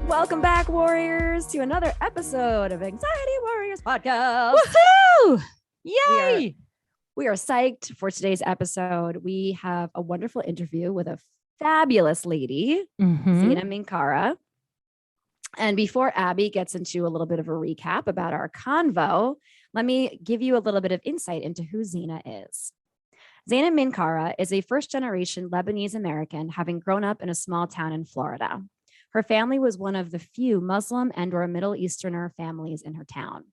Welcome back, warriors, to another episode of Anxiety Warriors Podcast. Woohoo! Yay! We are psyched for today's episode. We have a wonderful interview with a fabulous lady, Zanah Minkara. And before Abby gets into a little bit of a recap about our convo, let me give you a little bit of insight into who Zanah is. Zanah Minkara is a first-generation Lebanese American, having grown up in a small town in Florida. Her family was one of the few Muslim and or Middle Easterner families in her town.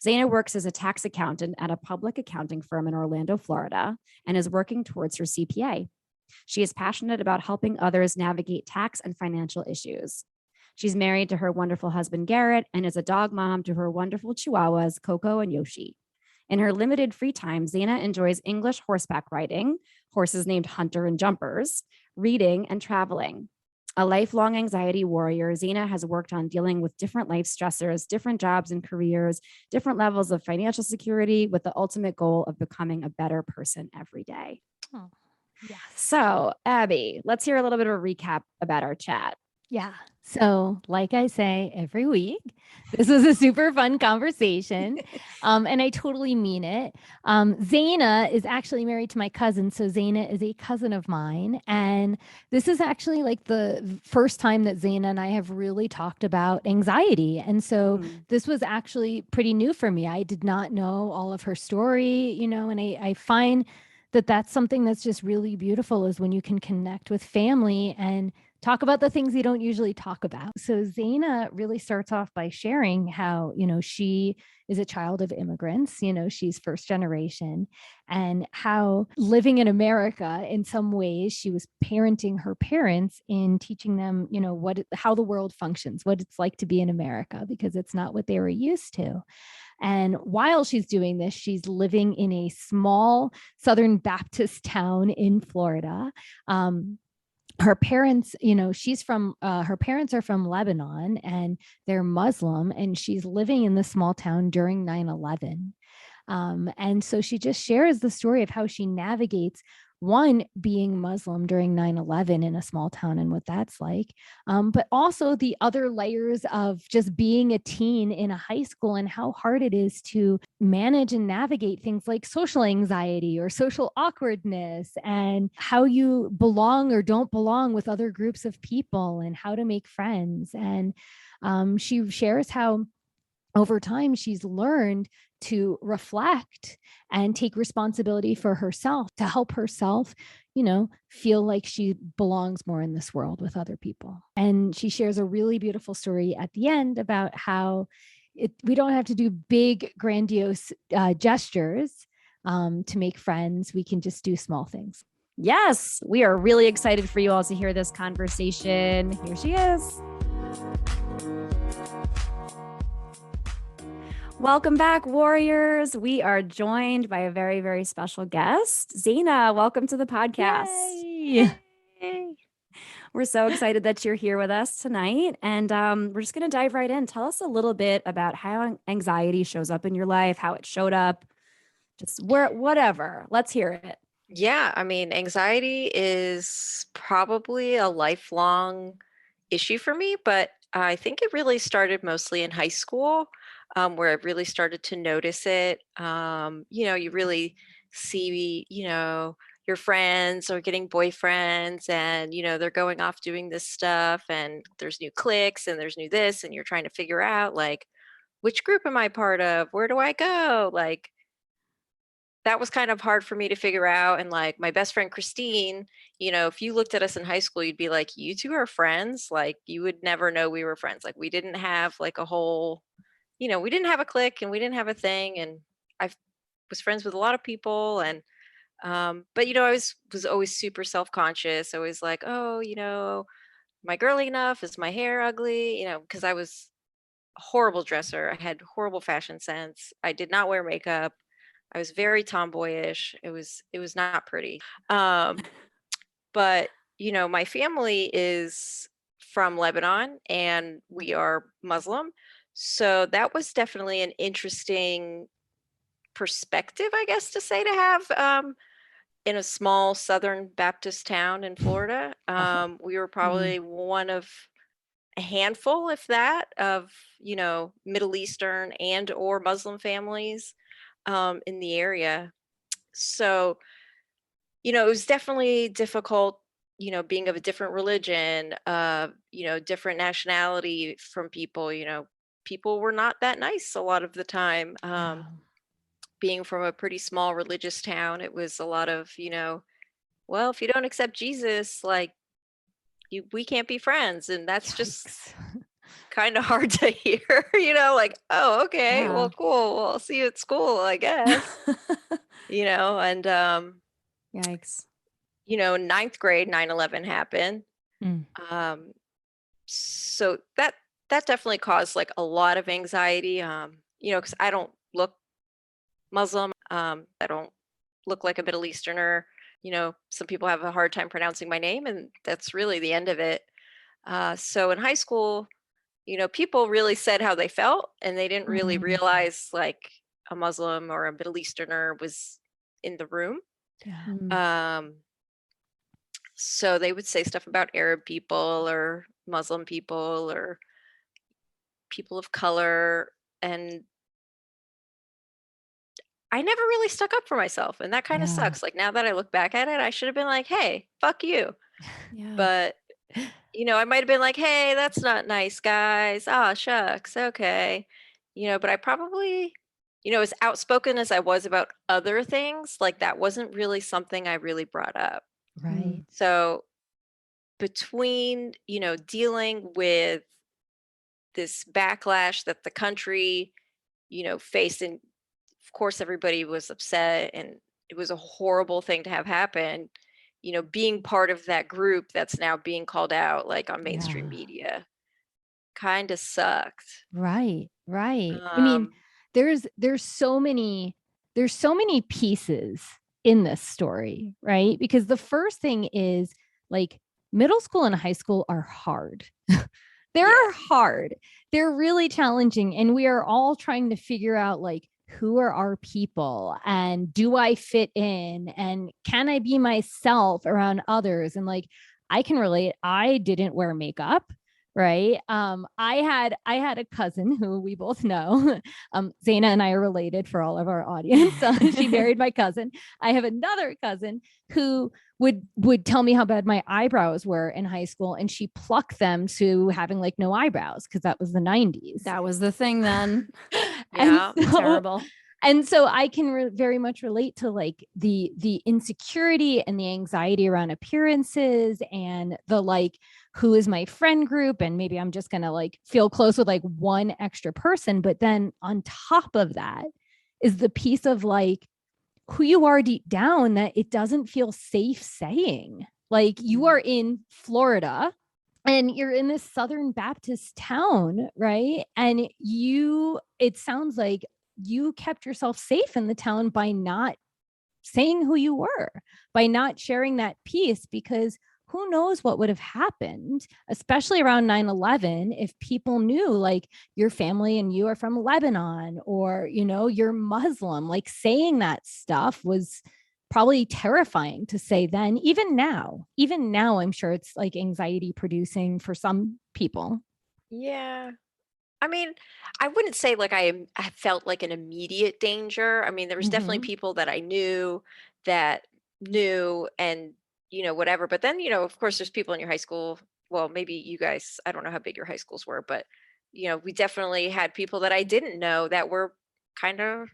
Zanah works as a tax accountant at a public accounting firm in Orlando, Florida, and is working towards her CPA. She is passionate about helping others navigate tax and financial issues. She's married to her wonderful husband, Garrett, and is a dog mom to her wonderful chihuahuas, Coco and Yoshi. In her limited free time, Zanah enjoys English horseback riding, horses named Hunter and Jumpers, reading, and traveling. A lifelong anxiety warrior, Zanah has worked on dealing with different life stressors, different jobs and careers, different levels of financial security, with the ultimate goal of becoming a better person every day. Oh, yes. So, Abby, let's hear a little bit of a recap about our chat. Yeah. So, like I say every week, this was a super fun conversation. And I totally mean it. Zanah is actually married to my cousin. So Zanah is a cousin of mine. And this is actually like the first time that Zanah and I have really talked about anxiety. And so this was actually pretty new for me. I did not know all of her story, and I find that that's something that's just really beautiful, is when you can connect with family and talk about the things you don't usually talk about. So Zanah really starts off by sharing how, she is a child of immigrants, she's first generation, and how living in America, in some ways, she was parenting her parents in teaching them, how the world functions, what it's like to be in America, because it's not what they were used to. And while she's doing this, she's living in a small Southern Baptist town in Florida. Her parents, her parents are from Lebanon and they're Muslim, and she's living in the small town during 9/11. And so she just shares the story of how she navigates being Muslim during 9/11 in a small town and what that's like, but also the other layers of just being a teen in a high school and how hard it is to manage and navigate things like social anxiety or social awkwardness, and how you belong or don't belong with other groups of people and how to make friends. And she shares how over time she's learned to reflect and take responsibility for herself, to help herself, feel like she belongs more in this world with other people. And she shares a really beautiful story at the end about how we don't have to do big, grandiose gestures to make friends. We can just do small things. Yes, we are really excited for you all to hear this conversation. Here she is. Welcome back, warriors. We are joined by a very, very special guest. Zanah, welcome to the podcast. Yay. We're so excited that you're here with us tonight. And we're just going to dive right in. Tell us a little bit about how anxiety shows up in your life, how it showed up, just whatever. Let's hear it. Yeah, I mean, anxiety is probably a lifelong issue for me, but I think it really started mostly in high school, where I really started to notice it. You really see, your friends are getting boyfriends and, they're going off doing this stuff, and there's new cliques and there's new this, and you're trying to figure out, like, which group am I part of? Where do I go? Like, that was kind of hard for me to figure out. And like my best friend, Christine, if you looked at us in high school, you'd be like, you two are friends. Like, you would never know we were friends. Like, we didn't have like a whole, we didn't have a clique and we didn't have a thing. And I was friends with a lot of people. And, but, I was always super self-conscious. I was like, oh, am I girly enough? Is my hair ugly? Because I was a horrible dresser. I had horrible fashion sense. I did not wear makeup. I was very tomboyish. It was not pretty. But, my family is from Lebanon and we are Muslim. So that was definitely an interesting perspective, I guess, to have in a small Southern Baptist town in Florida. We were probably one of a handful, if that, of, Middle Eastern and or Muslim families in the area. So, it was definitely difficult, being of a different religion, different nationality from people, people were not that nice a lot of the time. Being from a pretty small religious town, it was a lot of, well, if you don't accept Jesus, like we can't be friends. And that's just kind of hard to hear, like, oh, okay, well, cool. Well, I'll see you at school, I guess. And yikes. In ninth grade, 9/11 happened. Mm. So that definitely caused like a lot of anxiety, because I don't look Muslim. I don't look like a Middle Easterner. Some people have a hard time pronouncing my name, and that's really the end of it. So in high school, people really said how they felt, and they didn't really realize like a Muslim or a Middle Easterner was in the room. So they would say stuff about Arab people or Muslim people or people of color. And I never really stuck up for myself. And that kind of sucks. Like now that I look back at it, I should have been like, hey, fuck you. But, I might have been like, hey, that's not nice, guys. Ah, shucks. Okay. But I probably, as outspoken as I was about other things, like that wasn't really something I really brought up. Right. So between, dealing with this backlash that the country, faced, and of course everybody was upset, and it was a horrible thing to have happen, being part of that group that's now being called out like on mainstream media kind of sucked. Right. I mean, there's so many pieces in this story, right? Because the first thing is like middle school and high school are hard. They're hard. They're really challenging. And we are all trying to figure out like, who are our people, and do I fit in, and can I be myself around others? And like, I can relate. I didn't wear makeup. Right. I had a cousin who we both know. Zanah and I are related for all of our audience. She married my cousin. I have another cousin who would tell me how bad my eyebrows were in high school, and she plucked them to having like no eyebrows because that was the 90s. That was the thing then. Yeah, terrible. And so I can very much relate to like the insecurity and the anxiety around appearances, and the like, who is my friend group, and maybe I'm just gonna like feel close with like one extra person. But then on top of that is the piece of like who you are deep down that it doesn't feel safe saying. Like you are in Florida and you're in this Southern Baptist town, right? And it sounds like you kept yourself safe in the town by not saying who you were, by not sharing that piece, because who knows what would have happened, especially around 9/11, if people knew like your family and you are from Lebanon, or, you're Muslim. Like saying that stuff was probably terrifying to say then. Even now, I'm sure it's like anxiety producing for some people. Yeah. I mean, I wouldn't say like I felt like an immediate danger. I mean, there was definitely people that I knew that knew, and whatever. But then, of course, there's people in your high school. Well, maybe you guys, I don't know how big your high schools were, but we definitely had people that I didn't know that were kind of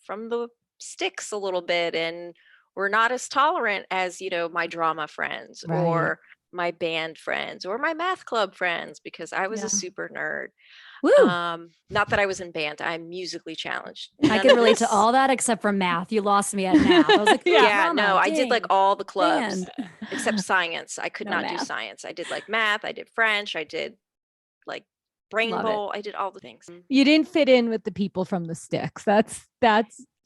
from the sticks a little bit, and were not as tolerant as, my drama friends, Right. or my band friends, or my math club friends, because I was a super nerd. Woo. Not that I was in band. I'm musically challenged. I can relate to all that except for math. You lost me at math. I was like, no, I did like all the clubs band. except science. I could No not do math. science. I did like math. I did French. I did like brain Love bowl. I did all the things. You didn't fit in with the people from the sticks. That's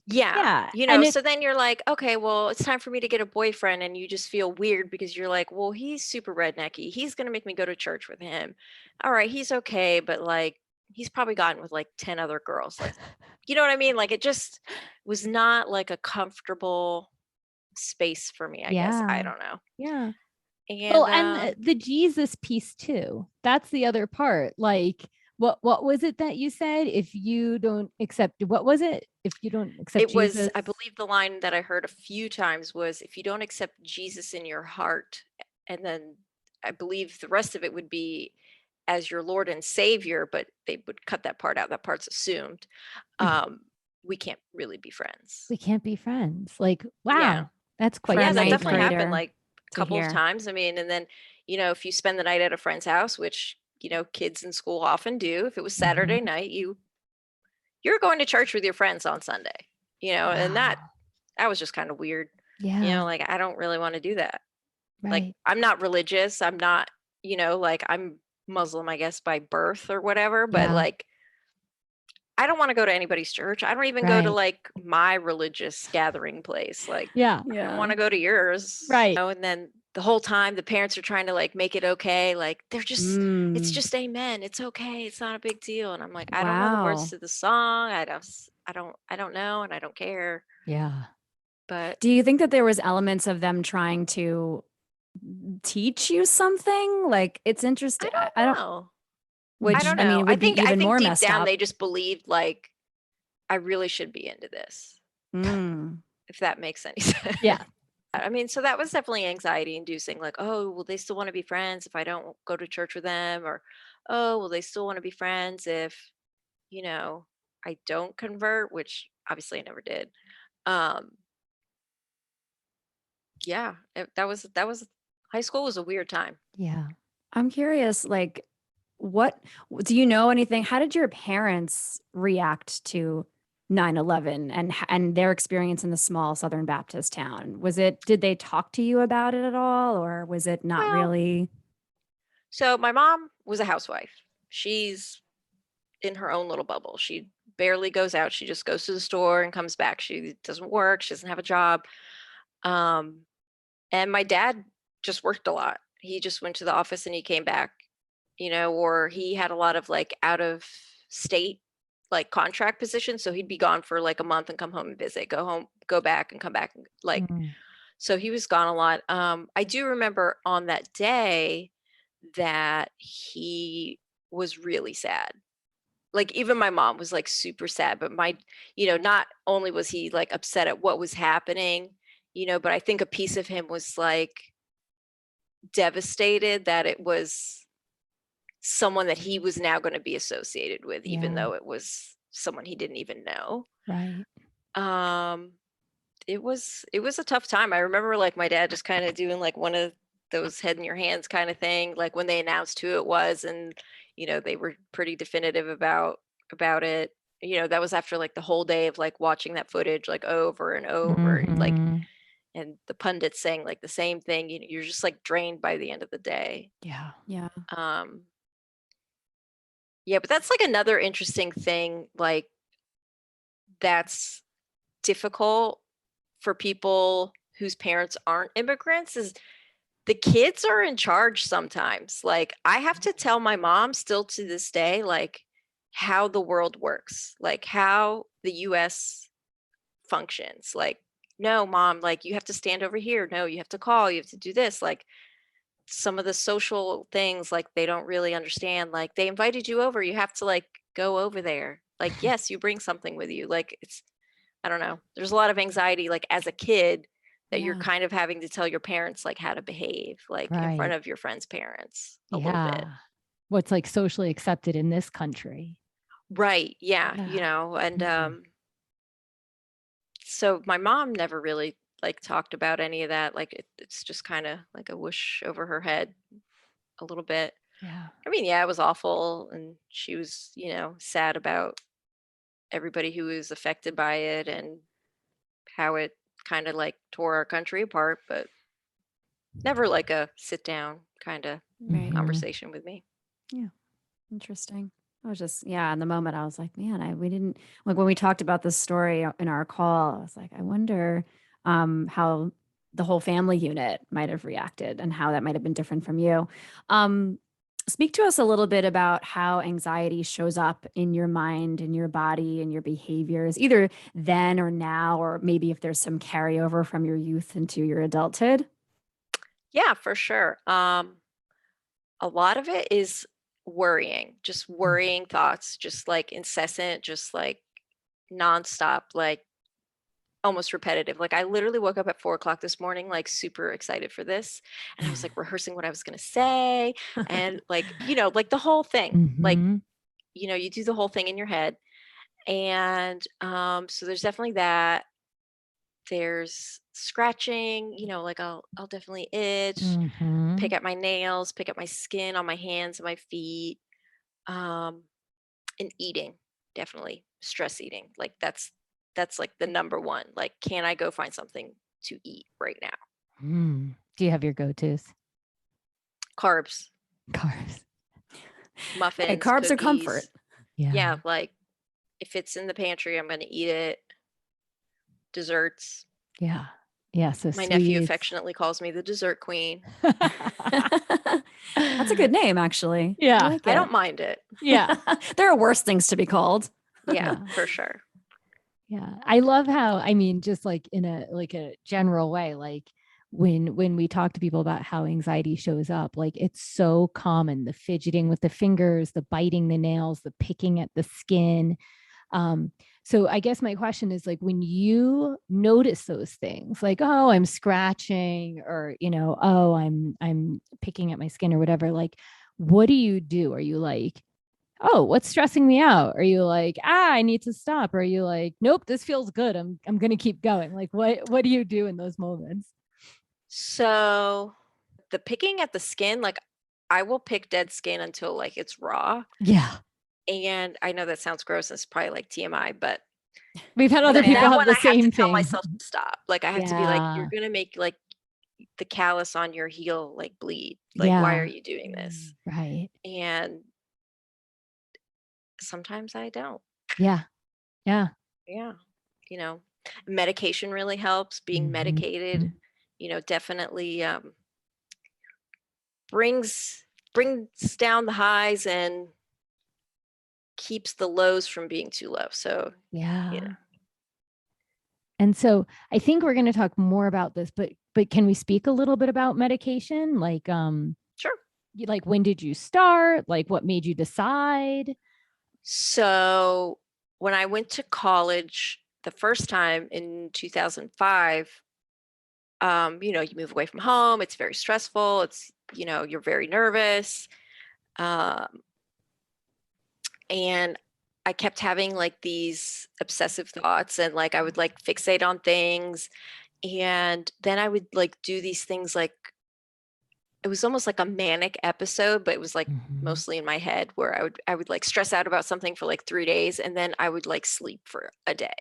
yeah. And so then you're like, okay, well, it's time for me to get a boyfriend, and you just feel weird because you're like, well, he's super rednecky. He's gonna make me go to church with him. All right, he's okay, but like he's probably gotten with like 10 other girls. Like, you know what I mean? Like it just was not like a comfortable space for me, I guess. I don't know. Yeah. And Well, and the Jesus piece too. That's the other part. Like, what was it that you said? If you don't accept, what was it? If you don't accept it was, Jesus, I believe the line that I heard a few times was, if you don't accept Jesus in your heart, and then I believe the rest of it would be as your Lord and Savior, but they would cut that part out. That part's assumed. We can't really be friends. we can't be friends. Like, wow, Yeah. that's quite. Yeah, that ninth definitely happened grader like a couple of hear. times. I mean, and then, if you spend the night at a friend's house, which, kids in school often do, if it was Saturday night, you're going to church with your friends on Sunday, and that was just kind of weird. Yeah. Like, I don't really want to do that. Like, Right. I'm not religious. I'm not, like, I'm Muslim, I guess, by birth or whatever, but Yeah. like, I don't want to go to anybody's church. I don't even go to Right. like my religious gathering place. Like, Yeah. I don't want to go to yours. Right. And then the whole time the parents are trying to like make it okay. Like, they're just, it's just amen. It's okay. It's not a big deal. And I'm like, I don't know the words Wow. to the song. I don't know, and I don't care. Yeah. But Do you think that there was elements of them trying to teach you something? Like, it's interesting. I don't know. Which, I don't I know. mean, would be even more deep messed down up. they just believed like I really should be into this. If that makes any sense. Yeah. I mean, so that was definitely anxiety inducing. Like, oh, will they still want to be friends if I don't go to church with them? Or, oh, will they still want to be friends if, I don't convert, which obviously I never did. Yeah, that was high school was a weird time. Yeah. I'm curious, like, what do you know anything? How did your parents react to 9/11 and their experience in the small Southern Baptist town? Did they talk to you about it at all, or was it not Well, really? So my mom was a housewife. She's in her own little bubble. She barely goes out. She just goes to the store and comes back. She doesn't work. She doesn't have a job. And my dad just worked a lot. He just went to the office and he came back, or he had a lot of like out of state like contract positions. So he'd be gone for like a month and come home and visit, go home, go back and come back. Like, so he was gone a lot. I do remember on that day that he was really sad. Like, even my mom was like super sad, but not only was he like upset at what was happening, but I think a piece of him was like devastated that it was someone that he was now going to be associated with, even though it was someone he didn't even know. Right. It was a tough time. I remember like my dad just kind of doing like one of those head in your hands kind of thing, like when they announced who it was, and they were pretty definitive about it. That was after like the whole day of like watching that footage like over and over, like, and the pundits saying like the same thing. You're just like drained by the end of the day. Yeah. Yeah. Yeah, but that's like another interesting thing, like that's difficult for people whose parents aren't immigrants, is the kids are in charge sometimes. Like, I have to tell my mom still to this day, like, how the world works, like how the US functions. Like, no, mom, like, you have to stand over here. No, you have to call, you have to do this. Like, some of the social things, like, they don't really understand. Like, they invited you over, you have to like go over there. Like, yes, you bring something with you. Like, I don't know. There's a lot of anxiety, like as a kid, that you're kind of having to tell your parents like how to behave, like in front of your friends' parents a little bit. What's like socially accepted in this country. Right. Yeah. And so my mom never really like talked about any of that. Like it's just kind of like a whoosh over her head a little bit. Yeah. I mean, yeah, it was awful. And she was, sad about everybody who was affected by it and how it kind of like tore our country apart, but never like a sit down kind of conversation with me. Yeah. Interesting. I was just, in the moment I was like, man, we didn't, like when we talked about this story in our call, I was like, I wonder how the whole family unit might have reacted and how that might have been different from you. Speak to us a little bit about how anxiety shows up in your mind, in your body, in your behaviors, either then or now, or maybe if there's some carryover from your youth into your adulthood. Yeah, for sure. A lot of it is worrying, just worrying thoughts, just like incessant, just like nonstop, like almost repetitive. Like I literally woke up at 4 o'clock this morning, like super excited for this. And I was like rehearsing what I was going to say. And like, like the whole thing, like, Mm-hmm. you do the whole thing in your head. And so there's definitely that. There's scratching, like I'll definitely itch, Mm-hmm. pick at my nails, pick at my skin on my hands and my feet. Um, and eating, definitely stress eating. Like that's like the number one. Like, can I go find something to eat right now? Mm. Do you have your go-tos? Carbs, Carbs. muffins, Hey, carbs cookies. are comfort. Yeah, like if it's in the pantry, I'm gonna eat it. Desserts. Yeah. Yeah. So My nephew sweets. affectionately calls me the dessert queen. That's a good name, actually. Yeah. I, like I it. don't mind it. Yeah. There are worse things to be called. Yeah, Yeah. for sure. Yeah. I love how, I mean, just like in a general way, like when we talk to people about how anxiety shows up, like it's so common, the fidgeting with the fingers, the biting the nails, the picking at the skin. So I guess my question is like, when you notice those things, like, oh, I'm scratching, or, oh, I'm picking at my skin or whatever, like, what do you do? Are you like, oh, what's stressing me out? Are you like, I need to stop? Or are you like, nope, this feels good. I'm going to keep going. Like, what do you do in those moments? So the picking at the skin, like I will pick dead skin until like it's raw. Yeah. And I know that sounds gross and it's probably like TMI, but We've had other people that have one the I have same to tell thing. myself to stop. Like I have to be like, you're Yeah. gonna make like the callus on your heel like bleed. Like, why are you doing this? Right. And sometimes I don't. Yeah. Yeah. Yeah. Medication really helps. Being medicated, definitely brings down the highs and keeps the lows from being too low. So Yeah. And so I think we're going to talk more about this, but can we speak a little bit about medication? Like, sure. Like, when did you start? Like, what made you decide? So when I went to college the first time in 2005, you move away from home. It's very stressful. It's, you're very nervous. And I kept having like these obsessive thoughts and like I would like fixate on things. And then I would like do these things like it was almost like a manic episode, but it was like mostly in my head where I would like stress out about something for like 3 days and then I would like sleep for a day.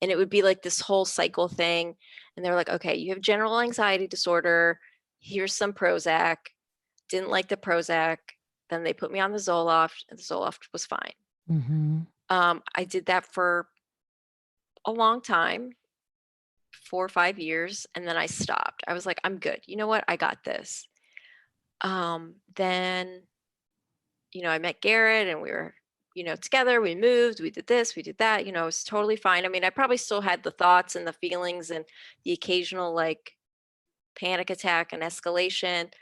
And it would be like this whole cycle thing. And they were like, okay, you have general anxiety disorder. Here's some Prozac. Didn't like the Prozac. Then they put me on the Zoloft and the Zoloft was fine. I did that for a long time, 4 or 5 years. And then I stopped. I was like, I'm good. You know what? I got this. Then, I met Garrett and we were, together, we moved, we did this, we did that, it was totally fine. I mean, I probably still had the thoughts and the feelings and the occasional like panic attack and escalation.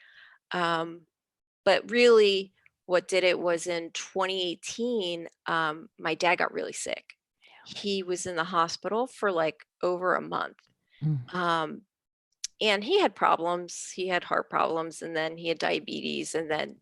But really what did it was in 2018, my dad got really sick. He was in the hospital for like over a month. And he had problems. He had heart problems, and then he had diabetes, and then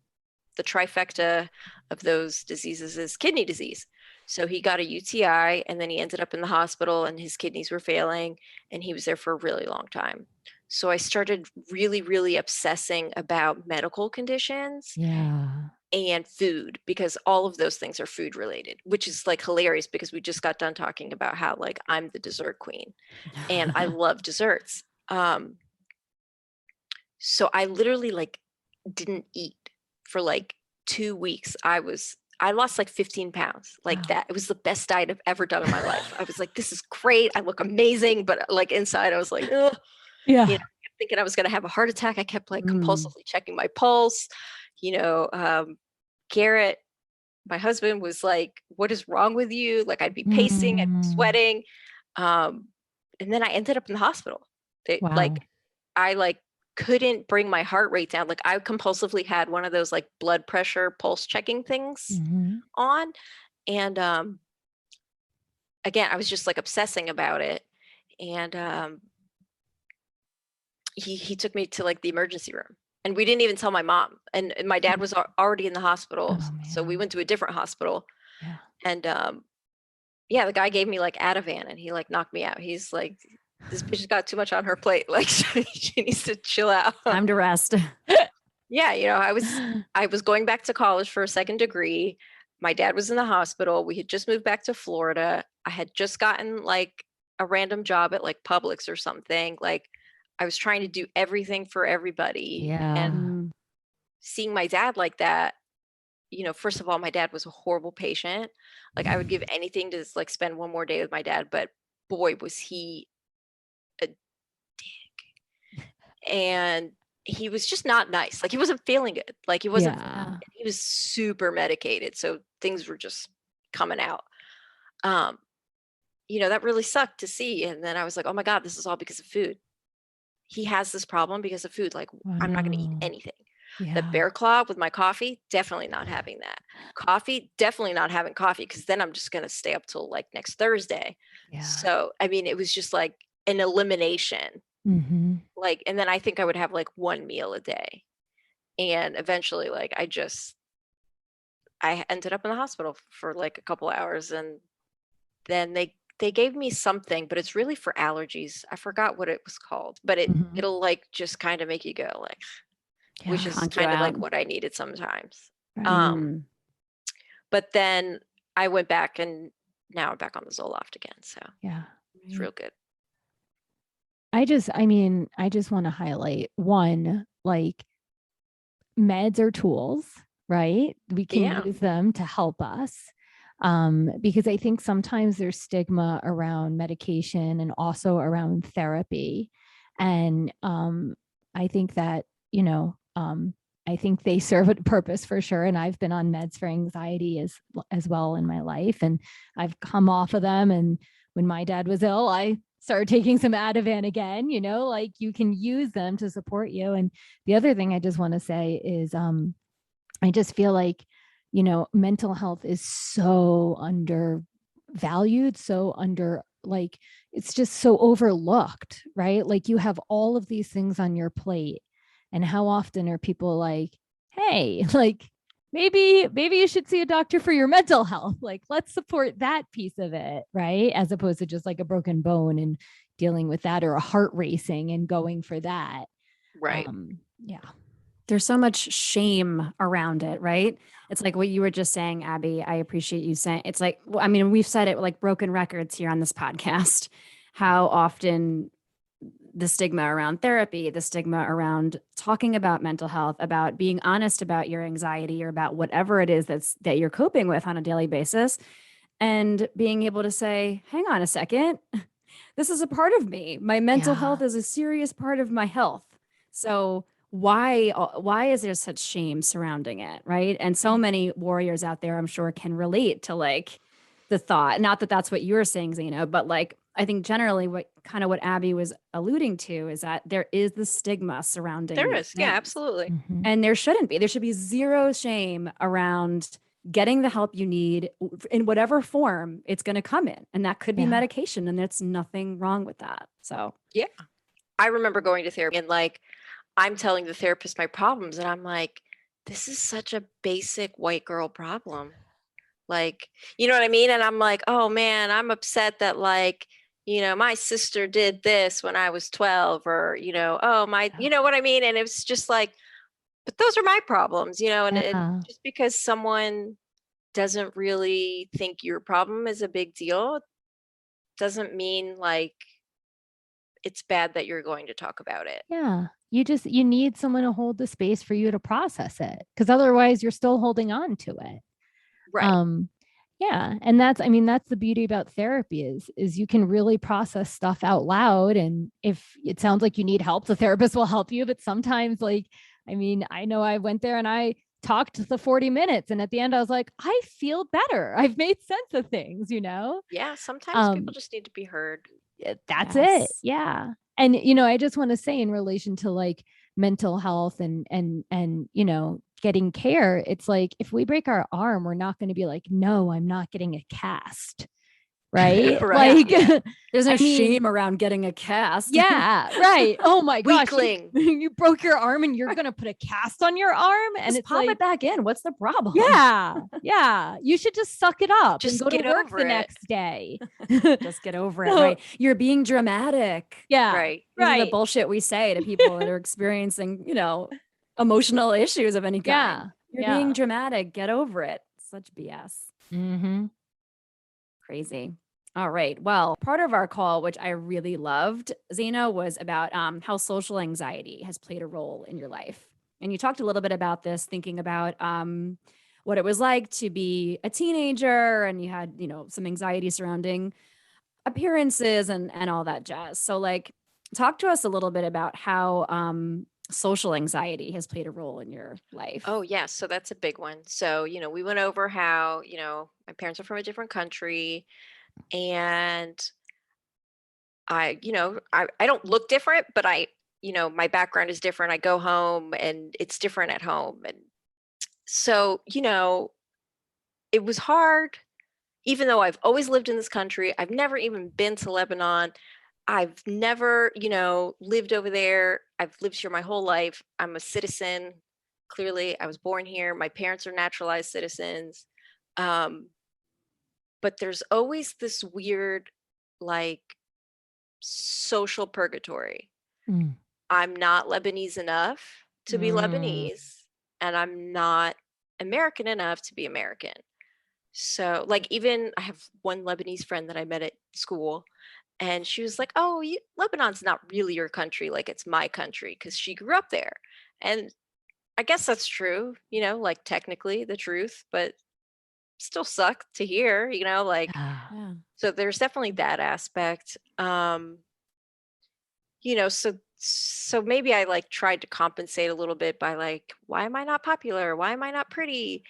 the trifecta of those diseases is kidney disease. So he got a UTI, and then he ended up in the hospital, and his kidneys were failing, and he was there for a really long time. So I started really, really obsessing about medical conditions and food, because all of those things are food related, which is like hilarious because we just got done talking about how like I'm the dessert queen and I love desserts. So I literally like didn't eat for like 2 weeks. I lost like 15 pounds like that. It was the best diet I've ever done in my life. I was like, this is great. I look amazing. But like inside I was like, ugh. Thinking I was going to have a heart attack. I kept like compulsively checking my pulse. Garrett, my husband, was like, what is wrong with you? Like I'd be pacing, I'd be sweating. And then I ended up in the hospital. I like couldn't bring my heart rate down. Like I compulsively had one of those like blood pressure pulse checking things on. And again, I was just like obsessing about it. And he took me to like the emergency room, and we didn't even tell my mom. And my dad was already in the hospital. So we went to a different hospital. Yeah. And yeah, the guy gave me like Ativan, and he like knocked me out. He's like, this bitch has got too much on her plate. Like she needs to chill out. Time to rest. Yeah, you know, I was going back to college for a second degree. My dad was in the hospital. We had just moved back to Florida. I had just gotten like a random job at like Publix or something. Like I was trying to do everything for everybody. Yeah. And seeing my dad like that, you know, first of all, my dad was a horrible patient. Like I would give anything to like spend one more day with my dad, but boy, was he a dick. And he was just not nice. Like he wasn't feeling good. Like he wasn't, he was super medicated. So things were just coming out. You know, that really sucked to see. And then I was like, oh my God, this is all because of food. He has this problem because of food. Like I'm not going to eat anything. The bear claw with my coffee, definitely not having that. Coffee, definitely not having coffee, because then I'm just going to stay up till like next Thursday. So, I mean, it was just like an elimination. Like, and then I think I would have like one meal a day. And eventually, like, I ended up in the hospital for like a couple hours. And then they gave me something, but it's really for allergies. I forgot what it was called, but it'll like just kind of make you go like, which is kind of like what I needed sometimes. But then I went back, and now I'm back on the Zoloft again. So it's real good. I just want to highlight one, like meds are tools, right? We can use them to help us. Because I think sometimes there's stigma around medication and also around therapy. And I think that, you know, I think they serve a purpose for sure. And I've been on meds for anxiety as well in my life. And I've come off of them. And when my dad was ill, I started taking some Ativan again, you know, like you can use them to support you. And the other thing I just want to say is I just feel like, you know, mental health is so undervalued, like, it's just so overlooked, right? Like you have all of these things on your plate. And how often are people like, hey, like maybe you should see a doctor for your mental health. Like, let's support that piece of it, right? As opposed to just like a broken bone and dealing with that, or a heart racing and going for that. Right. There's so much shame around it, right? It's like what you were just saying, Abby. I appreciate you saying it's like, I mean, we've said it like broken records here on this podcast, how often the stigma around therapy, the stigma around talking about mental health, about being honest about your anxiety or about whatever it is that you're coping with on a daily basis, and being able to say, hang on a second, this is a part of me. My mental health is a serious part of my health. So why is there such shame surrounding it, right? And so many warriors out there, I'm sure, can relate to like the thought, not that that's what you were saying, Zanah, but like, I think generally what Abby was alluding to is that there is the stigma surrounding. There is. Yeah, absolutely. And there shouldn't be. There should be zero shame around getting the help you need in whatever form it's going to come in. And that could be medication, and there's nothing wrong with that. So, yeah. I remember going to therapy, and like, I'm telling the therapist my problems, and I'm like, this is such a basic white girl problem. Like, you know what I mean? And I'm like, oh man, I'm upset that like, you know, my sister did this when I was 12, or, you know, you know what I mean? And it was just like, but those are my problems, you know, and just because someone doesn't really think your problem is a big deal doesn't mean like it's bad that you're going to talk about it. Yeah. You need someone to hold the space for you to process it, because otherwise you're still holding on to it. Right. Yeah. And that's the beauty about therapy is you can really process stuff out loud. And if it sounds like you need help, the therapist will help you. But sometimes like, I mean, I know I went there and I talked the 40 minutes. And at the end I was like, I feel better. I've made sense of things, you know? Yeah. Sometimes people just need to be heard. That's it. Yeah. And, you know, I just want to say in relation to like mental health and you know, getting care, it's like if we break our arm, we're not going to be like, no, I'm not getting a cast. Right? Right. Like There's no I mean, shame around getting a cast. yeah, right. Oh my gosh. Weakling. You broke your arm and you're going to put a cast on your arm and Just it's pop like, it back in. What's the problem? yeah, yeah. You should just suck it up Just and go to get work over the it. next day. Just get over it, right? You're being dramatic. Yeah. Right. These are Right. the bullshit we say to people that are experiencing, you know, emotional issues of any kind. Yeah. You're Yeah. being dramatic. Get over it. Such BS. Mm-hmm. Crazy. All right. Well, part of our call, which I really loved, Zanah, was about how social anxiety has played a role in your life. And you talked a little bit about this, thinking about what it was like to be a teenager, and you had, you know, some anxiety surrounding appearances and all that jazz. So, like, talk to us a little bit about how social anxiety has played a role in your life. Oh, yeah. So that's a big one. So, you know, we went over how, you know, my parents are from a different country, and I, you know, I don't look different, but you know, my background is different. I go home and it's different at home. And so, you know, it was hard, even though I've always lived in this country. I've never even been to Lebanon. I've never, you know, lived over there. I've lived here my whole life. I'm a citizen. Clearly, I was born here. My parents are naturalized citizens. But there's always this weird, like, social purgatory. Mm. I'm not Lebanese enough to be Lebanese, and I'm not American enough to be American. So, like, even I have one Lebanese friend that I met at school, and she was like, "Oh, Lebanon's not really your country, like it's my country," because she grew up there. And I guess that's true, you know, like technically the truth, but still suck to hear, you know, like, Yeah. so there's definitely that aspect. You know, so maybe I like tried to compensate a little bit by like, why am I not popular? Why am I not pretty?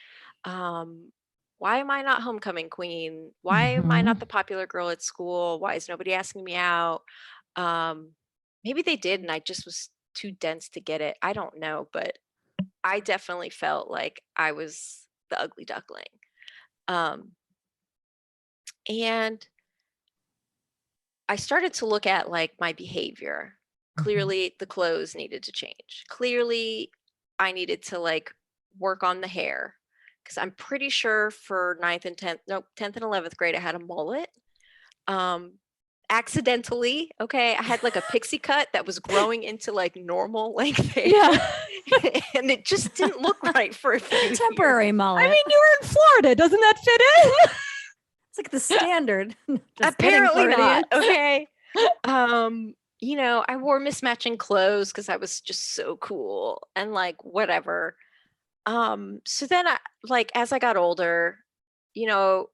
Um, why am I not homecoming queen? Why am I not the popular girl at school? Why is nobody asking me out? Maybe they did, and I just was too dense to get it. I don't know, but I definitely felt like I was the ugly duckling. And I started to look at like my behavior. Clearly the clothes needed to change. Clearly I needed to like work on the hair, because I'm pretty sure for 10th and 11th grade I had a mullet. Accidentally, okay, I had like a pixie cut that was growing into like normal length hair. Yeah. And it just didn't look right for a few Temporary years. mullet. I mean, you were in Florida. Doesn't that fit in? It's like the standard. Just Apparently kidding, not. Floridians. Okay. You know, I wore mismatching clothes because I was just so cool and like whatever. So then as I got older, you know,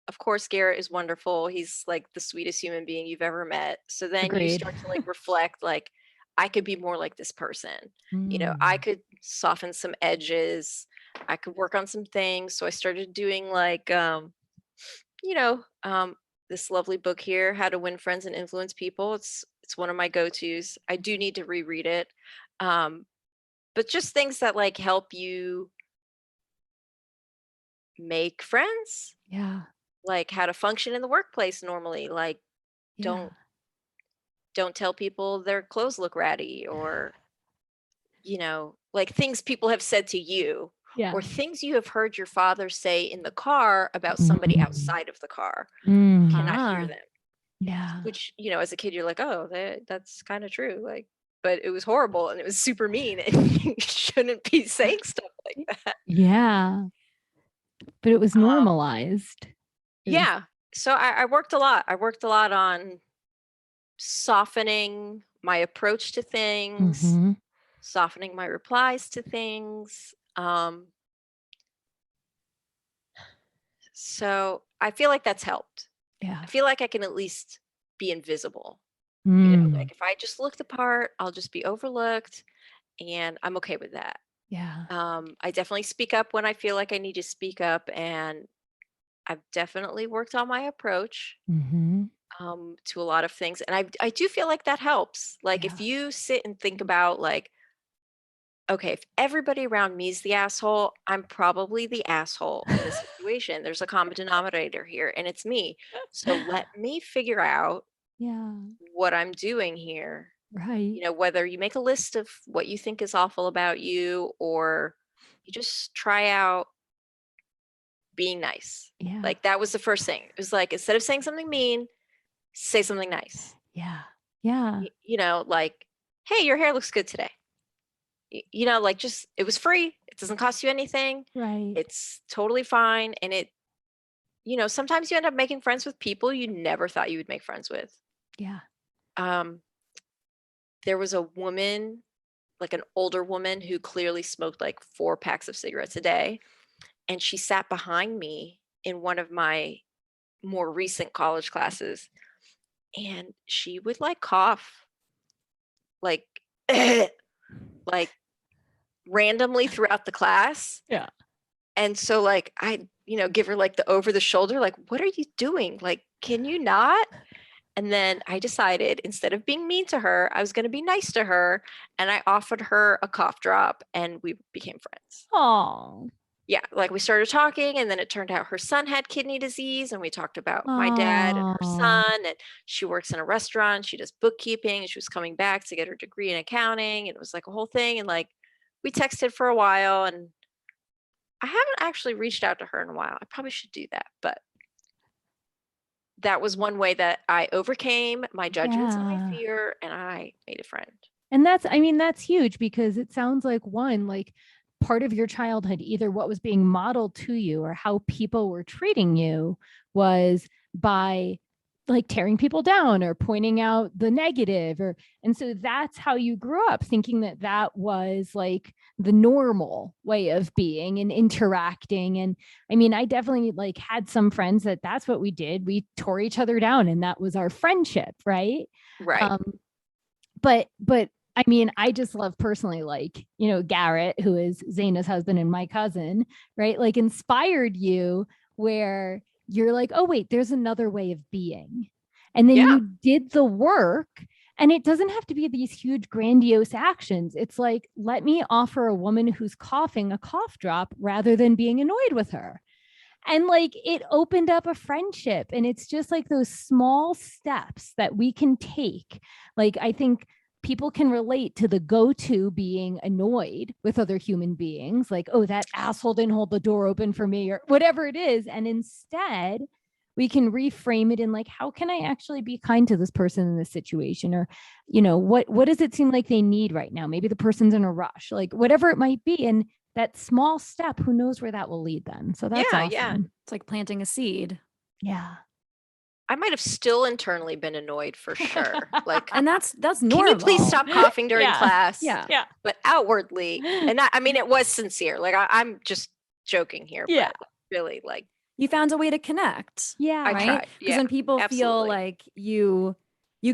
of course Garrett is wonderful. He's like the sweetest human being you've ever met. So then you Agreed. start to like reflect, like, I could be more like this person. You know, I could soften some edges. I could work on some things. So I started doing like you know, this lovely book here, How to Win Friends and Influence People. It's one of my go-tos. I do need to reread it. But just things that like help you make friends, Yeah. like how to function in the workplace normally, like don't tell people their clothes look ratty, or you know, like things people have said to you, Yeah. or things you have heard your father say in the car about somebody outside of the car. Cannot hear them. Yeah. Which, you know, as a kid, you're like, oh, that's kind of true. Like, but it was horrible and it was super mean, and you shouldn't be saying stuff like that. Yeah. But it was normalized. Yeah. So I worked a lot. I worked a lot on softening my approach to things, softening my replies to things. So I feel like that's helped. Yeah. I feel like I can at least be invisible. You know, like if I just look the part, I'll just be overlooked, and I'm okay with that. Yeah. I definitely speak up when I feel like I need to speak up, and I've definitely worked on my approach to a lot of things, and I do feel like that helps. Like if you sit and think about like, okay, if everybody around me is the asshole, I'm probably the asshole in this situation. There's a common denominator here, and it's me. So let me figure out Yeah. what I'm doing here. Right. Whether you make a list of what you think is awful about you, or you just try out being nice. Yeah. Like, that was the first thing. It was like, instead of saying something mean, say something nice. Yeah. Yeah. Like, hey, your hair looks good today. Like, just, it was free. It doesn't cost you anything. Right. It's totally fine. And sometimes you end up making friends with people you never thought you would make friends with. Yeah. There was a woman, like an older woman, who clearly smoked like 4 packs of cigarettes a day. And she sat behind me in one of my more recent college classes. And she would like cough, like, like randomly throughout the class. Yeah. And so like, I, give her like the over the shoulder, like, what are you doing? Like, can you not? And then I decided, instead of being mean to her, I was going to be nice to her. And I offered her a cough drop, and we became friends. Oh. Yeah. Like, we started talking, and then it turned out her son had kidney disease. And we talked about my dad and her son. And she works in a restaurant. She does bookkeeping. And she was coming back to get her degree in accounting. And it was like a whole thing. And like, we texted for a while, and I haven't actually reached out to her in a while. I probably should do that. But that was one way that I overcame my judgments and my fear, and I made a friend. And that's huge, because it sounds like, one, like part of your childhood, either what was being modeled to you or how people were treating you, was by like tearing people down or pointing out the negative, and so that's how you grew up, thinking that was like the normal way of being and interacting. And I mean, I definitely like had some friends that's what we did. We tore each other down, and that was our friendship. Right. But I mean, I just love personally, like, Garrett, who is Zanah's husband and my cousin, right? Like, inspired you, where you're like, oh, wait, there's another way of being. And then you did the work, and it doesn't have to be these huge, grandiose actions. It's like, let me offer a woman who's coughing a cough drop rather than being annoyed with her. And like, it opened up a friendship. And it's just like those small steps that we can take. Like, I think people can relate to the go-to being annoyed with other human beings, like, oh, that asshole didn't hold the door open for me, or whatever it is. And instead, we can reframe it in like, how can I actually be kind to this person in this situation? Or, what does it seem like they need right now? Maybe the person's in a rush, like whatever it might be. And that small step, who knows where that will lead them. So that's awesome. Yeah. It's like planting a seed. Yeah. I might have still internally been annoyed, for sure. Like, and that's normal. Can you please stop coughing during class? Yeah. But outwardly, and I mean, it was sincere. Like, I'm just joking here. Yeah. But really, like, you found a way to connect. Yeah. I right? tried. Because when people feel like you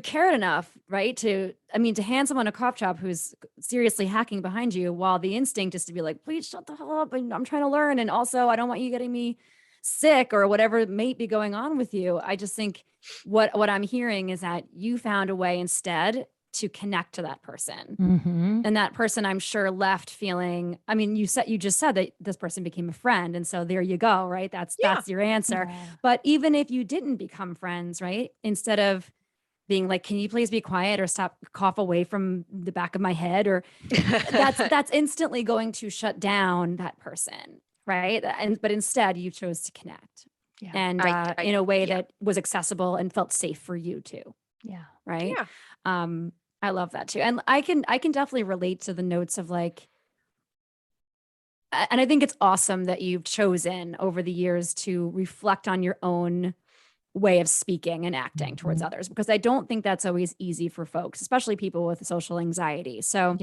cared enough, right? To hand someone a cough drop who's seriously hacking behind you, while the instinct is to be like, please shut the hell up. And I'm trying to learn. And also, I don't want you getting me sick or whatever may be going on with you. I just think what I'm hearing is that you found a way instead to connect to that person. Mm-hmm. And that person, I'm sure, left feeling, you just said that this person became a friend. And so there you go, right? That's your answer. Yeah. But even if you didn't become friends, right? Instead of being like, can you please be quiet or stop cough away from the back of my head? Or that's instantly going to shut down that person. Right. But instead you chose to connect and in a way that was accessible and felt safe for you too. Yeah. Right. Yeah. I love that too. And I can definitely relate to the notes of like, and I think it's awesome that you've chosen over the years to reflect on your own way of speaking and acting towards others, because I don't think that's always easy for folks, especially people with social anxiety. So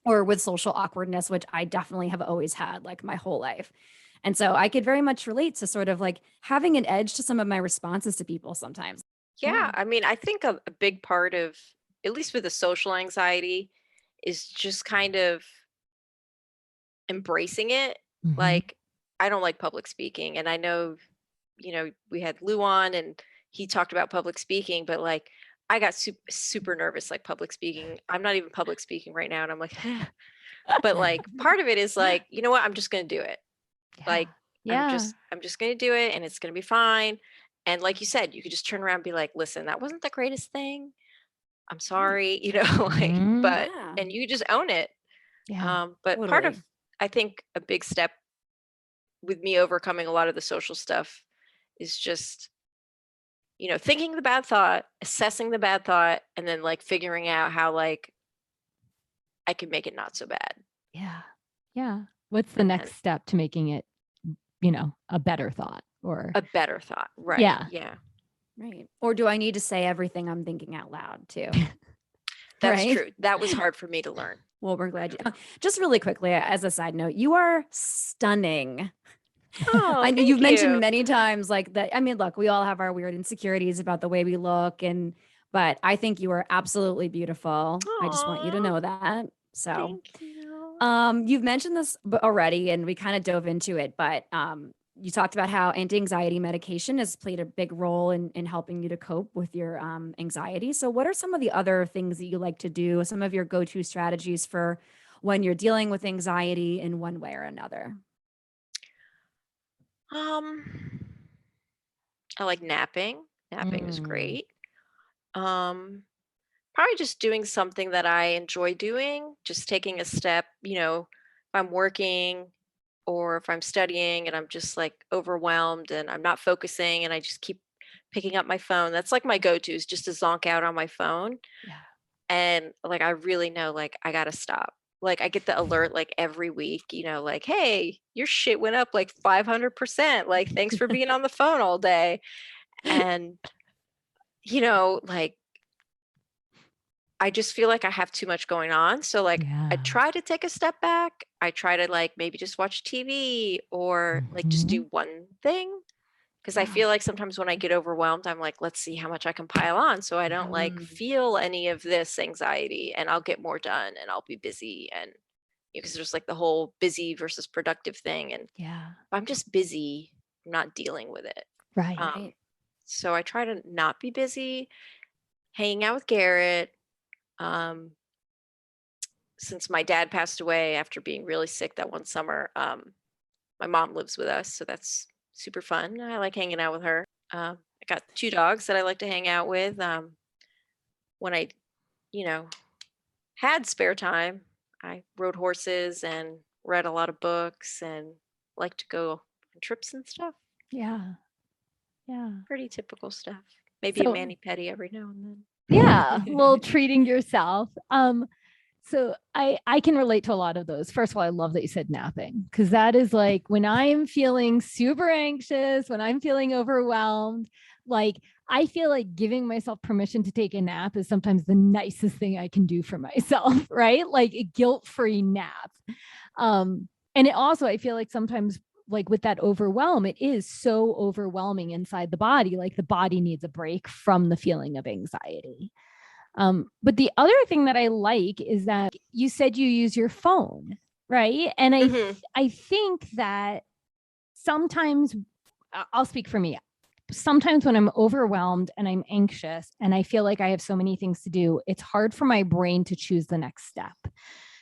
or with social awkwardness, which I definitely have always had like my whole life. And so I could very much relate to sort of like having an edge to some of my responses to people sometimes. Yeah. I mean, I think a big part of, at least with the social anxiety, is just kind of embracing it. Mm-hmm. Like, I don't like public speaking. And I know, we had Lou on and he talked about public speaking, but like, I got super nervous, like public speaking. I'm not even public speaking right now. And I'm like, But like part of it is like, you know what, I'm just going to do it. Like Yeah. I'm just going to do it and it's going to be fine. And like you said, you could just turn around and be like, listen, that wasn't the greatest thing. I'm sorry, you know, like, but, Yeah. and you just own it. Yeah. But part of, Totally. I think a big step with me overcoming a lot of the social stuff is just, you know, thinking the bad thought, assessing the bad thought, and then like figuring out how like I can make it not so bad. Yeah. Yeah. What's the next step to making it, you know, a better thought or a better thought? Right. Yeah. Yeah. Right. Or do I need to say everything I'm thinking out loud too? That's Right? true. That was hard for me to learn. Well, we're glad you. Just really quickly, as a side note, you are stunning. Oh, I know thank you've mentioned you. many times like that. I mean, look, we all have our weird insecurities about the way we look, but I think you are absolutely beautiful. I just want you to Aw, know that. So, thank you. you've mentioned this already, and we kind of dove into it, but you talked about how anti-anxiety medication has played a big role in helping you to cope with your anxiety. So, what are some of the other things that you like to do? Some of your go-to strategies for when you're dealing with anxiety in one way or another? Um, I like napping. Napping is great. Probably just doing something that I enjoy doing, just taking a step, you know, if I'm working or if I'm studying and I'm just like overwhelmed and I'm not focusing and I just keep picking up my phone. That's like my go-to is just to zonk out on my phone. Yeah. And like I really know like I gotta stop. Like I get the alert like every week, you know, like, hey, your shit went up like 500%. Like, thanks for being on the phone all day. And, you know, like I just feel like I have too much going on. So like I try to take a step back. I try to like maybe just watch TV or like just do one thing. Because I feel like sometimes when I get overwhelmed, I'm like, let's see how much I can pile on. So I don't like feel any of this anxiety and I'll get more done and I'll be busy. And because there's like the whole busy versus productive thing. And Yeah. if I'm just busy, I'm not dealing with it. Right. So I try to not be busy, hanging out with Garrett. Since my dad passed away after being really sick that one summer, my mom lives with us. So that's super fun. I like hanging out with her. I got 2 dogs that I like to hang out with. When I, you know, had spare time, I rode horses and read a lot of books and like to go on trips and stuff. Yeah. Yeah. Pretty typical stuff. Maybe a mani-pedi every now and then. Yeah. Well, treating yourself. So I can relate to a lot of those. First of all, I love that you said napping because that is like when I am feeling super anxious, when I'm feeling overwhelmed, like I feel like giving myself permission to take a nap is sometimes the nicest thing I can do for myself, right? Like a guilt-free nap. And it also, I feel like sometimes like with that overwhelm, it is so overwhelming inside the body. Like the body needs a break from the feeling of anxiety. But the other thing that I like is that you said you use your phone, right? And I think that sometimes, I'll speak for me. Sometimes when I'm overwhelmed and I'm anxious and I feel like I have so many things to do, it's hard for my brain to choose the next step.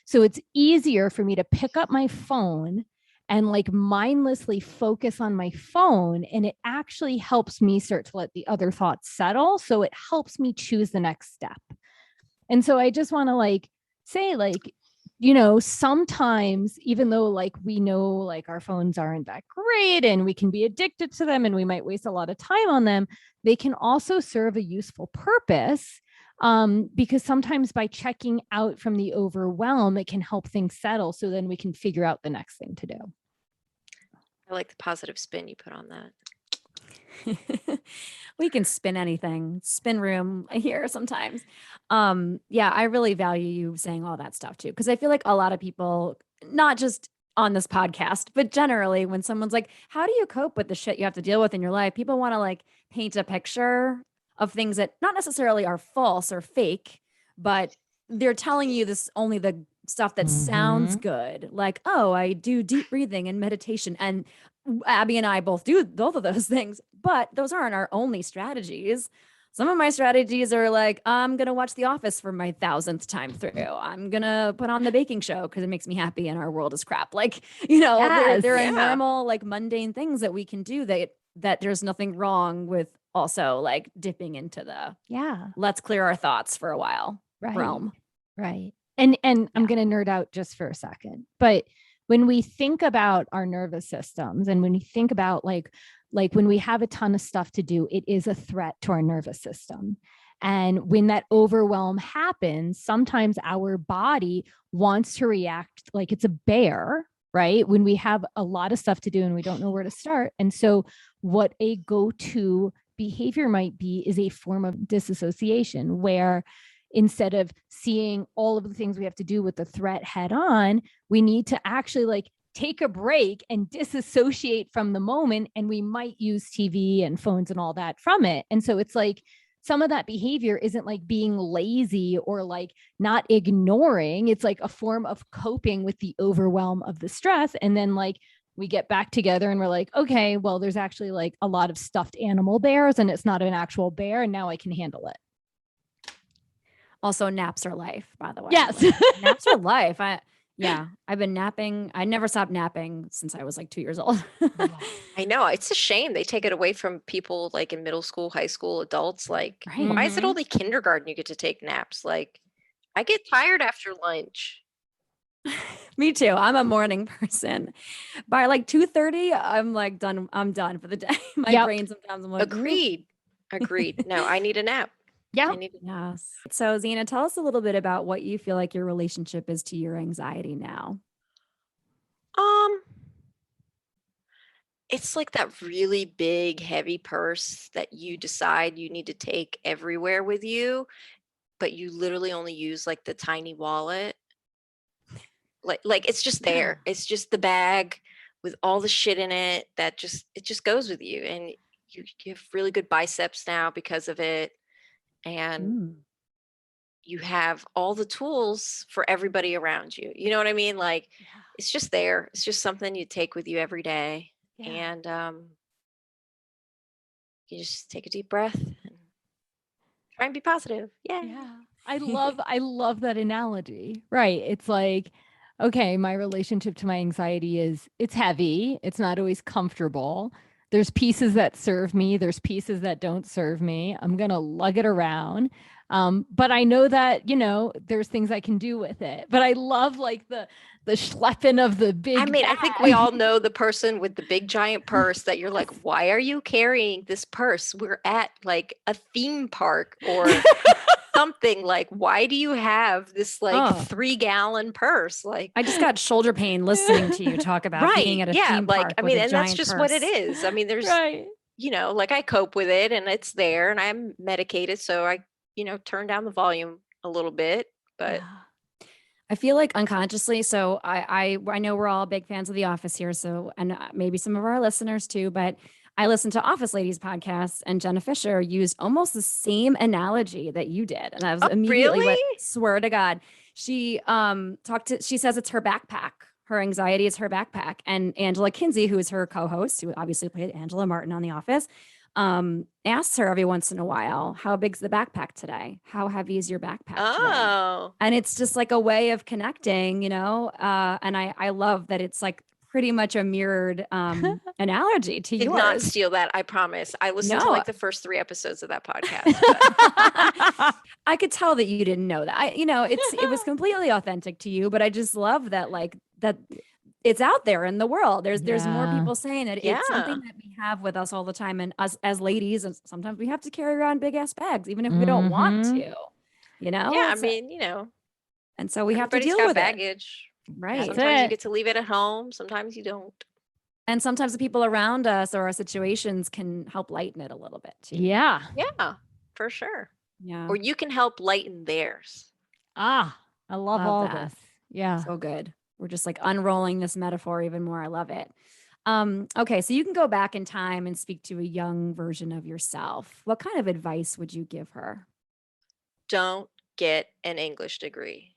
So it's easier for me to pick up my phone and like mindlessly focus on my phone. And it actually helps me start to let the other thoughts settle. So it helps me choose the next step. And so I just want to like say like, you know, sometimes even though like we know like our phones aren't that great and we can be addicted to them and we might waste a lot of time on them, they can also serve a useful purpose. Because sometimes by checking out from the overwhelm, it can help things settle. So then we can figure out the next thing to do. I like the positive spin you put on that. We can spin anything, spin room here sometimes. Yeah, I really value you saying all that stuff too. Cause I feel like a lot of people, not just on this podcast, but generally when someone's like, how do you cope with the shit you have to deal with in your life? People want to like paint a picture of things that not necessarily are false or fake, but they're telling you this only the stuff that sounds good. Like, oh, I do deep breathing and meditation. And Abby and I both do both of those things, but those aren't our only strategies. Some of my strategies are like, I'm going to watch The Office for my 1000th time through. I'm going to put on the baking show because it makes me happy and our world is crap. Like, there are normal, like mundane things that we can do that there's nothing wrong with also like dipping into let's clear our thoughts for a while realm. Right. And I'm going to nerd out just for a second, but when we think about our nervous systems and when we think about like when we have a ton of stuff to do, it is a threat to our nervous system. And when that overwhelm happens, sometimes our body wants to react like it's a bear, right? When we have a lot of stuff to do and we don't know where to start. And so what a go-to behavior might be is a form of disassociation, where instead of seeing all of the things we have to do with the threat head on, we need to actually like take a break and disassociate from the moment. And we might use TV and phones and all that from it. And so it's like some of that behavior isn't like being lazy or like not ignoring. It's like a form of coping with the overwhelm of the stress. And then like we get back together and we're like, okay, well, there's actually like a lot of stuffed animal bears and it's not an actual bear. And now I can handle it. Also, naps are life, by the way. Yes. Like, naps are life. I've been napping. I never stopped napping since I was like 2 years old. I know. It's a shame they take it away from people like in middle school, high school, adults. Like, why is it only kindergarten you get to take naps? Like, I get tired after lunch. Me too. I'm a morning person. By like 2:30, I'm like done. I'm done for the day. My brain sometimes I'm like, Agreed. No, I need a nap. Yeah. Yes. So Zanah, tell us a little bit about what you feel like your relationship is to your anxiety now. It's like that really big, heavy purse that you decide you need to take everywhere with you, but you literally only use like the tiny wallet. Like it's just there. It's just the bag with all the shit in it that it just goes with you. And you have really good biceps now because of it. And you have all the tools for everybody around you. You know what I mean? Like it's just there. It's just something you take with you every day. And you just take a deep breath and try and be positive. Yeah. I love that analogy. Right. It's like, okay, my relationship to my anxiety it's heavy. It's not always comfortable. There's pieces that serve me. There's pieces that don't serve me. I'm going to lug it around. But I know that, there's things I can do with it. But I love like the schlepping of the big bag. I think we all know the person with the big giant purse that you're like, why are you carrying this purse? We're at like a theme park or something. Like, why do you have this like 3-gallon purse? Like, I just got shoulder pain listening to you talk about being at a theme park. And that's just what it is. I mean, there's, like I cope with it and it's there and I'm medicated. So I, turn down the volume a little bit, but I feel like unconsciously. So I know we're all big fans of The Office here. So, and maybe some of our listeners too, but I listened to Office Ladies podcast and Jenna Fisher used almost the same analogy that you did. And I was immediately swear to God, she she says it's her backpack. Her anxiety is her backpack. And Angela Kinsey, who is her co-host, who obviously played Angela Martin on The Office, asks her every once in a while, how big's the backpack today? How heavy is your backpack today? And it's just like a way of connecting, and I love that it's like pretty much a mirrored analogy to yours. Did not steal that, I promise. I listened to like the first 3 episodes of that podcast. I could tell that you didn't know that. It was completely authentic to you, but I just love that that it's out there in the world. There's more people saying it. It's something that we have with us all the time. And us as ladies, and sometimes we have to carry around big ass bags, even if we don't want to, Yeah, and so we have to deal with baggage. Right. Sometimes you get to leave it at home. Sometimes you don't. And sometimes the people around us or our situations can help lighten it a little bit too. Yeah. Yeah, for sure. Yeah. Or you can help lighten theirs. I love all this. Yeah. So good. We're just like unrolling this metaphor even more. I love it. Okay. So you can go back in time and speak to a young version of yourself. What kind of advice would you give her? Don't get an English degree.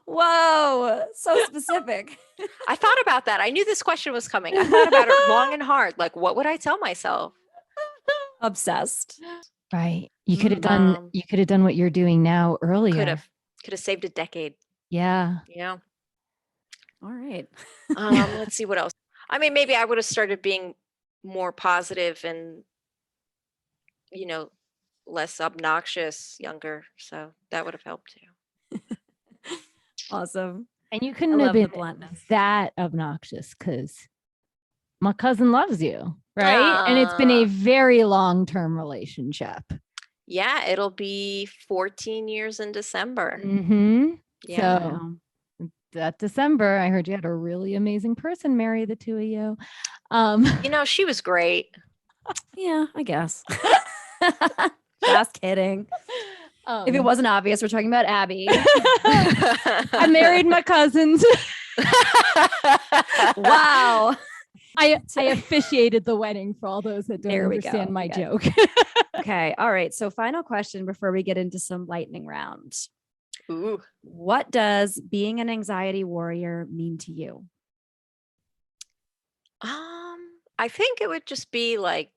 Whoa, so specific. I thought about that. I knew this question was coming. I thought about it long and hard. Like, what would I tell myself? Obsessed. Right. You could have done what you're doing now earlier. Could have saved a decade. Yeah. Yeah. All right. Let's see what else. I mean, maybe I would have started being more positive and, less obnoxious younger. So that would have helped too. Awesome. And you couldn't have been that obnoxious because my cousin loves you, right? And it's been a very long-term relationship. Yeah, it'll be 14 years in December. Mm-hmm. Yeah. So that December, I heard you had a really amazing person marry the two of you. She was great. Yeah, I guess. Just kidding. If it wasn't obvious, we're talking about Abby. I married my cousins. Wow. I officiated the wedding for all those that don't understand my joke. Okay. All right. So final question before we get into some lightning rounds. Ooh. What does being an anxiety warrior mean to you? I think it would just be like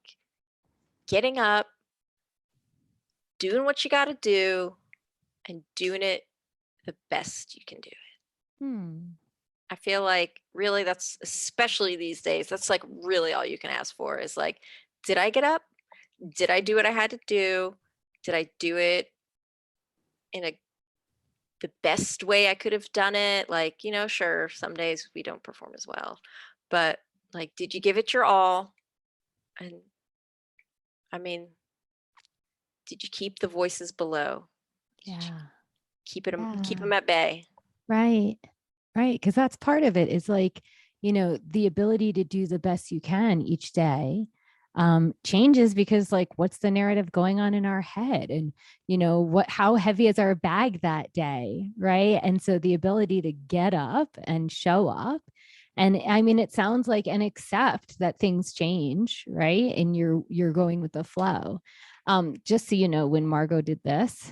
getting up, doing what you got to do, and doing it the best you can do it. I feel like really that's, especially these days, that's like really all you can ask for is like, did I get up? Did I do what I had to do? Did I do it in the best way I could have done it? Like, sure, some days we don't perform as well, but like, did you give it your all? And I mean, did you keep the voices below? Keep them at bay. Right. Because that's part of it is like, the ability to do the best you can each day changes because like, what's the narrative going on in our head? And, how heavy is our bag that day? Right. And so the ability to get up and show up. And I mean, it sounds like and accept that things change. Right. And you're going with the flow. Just so you know, when Margot did this,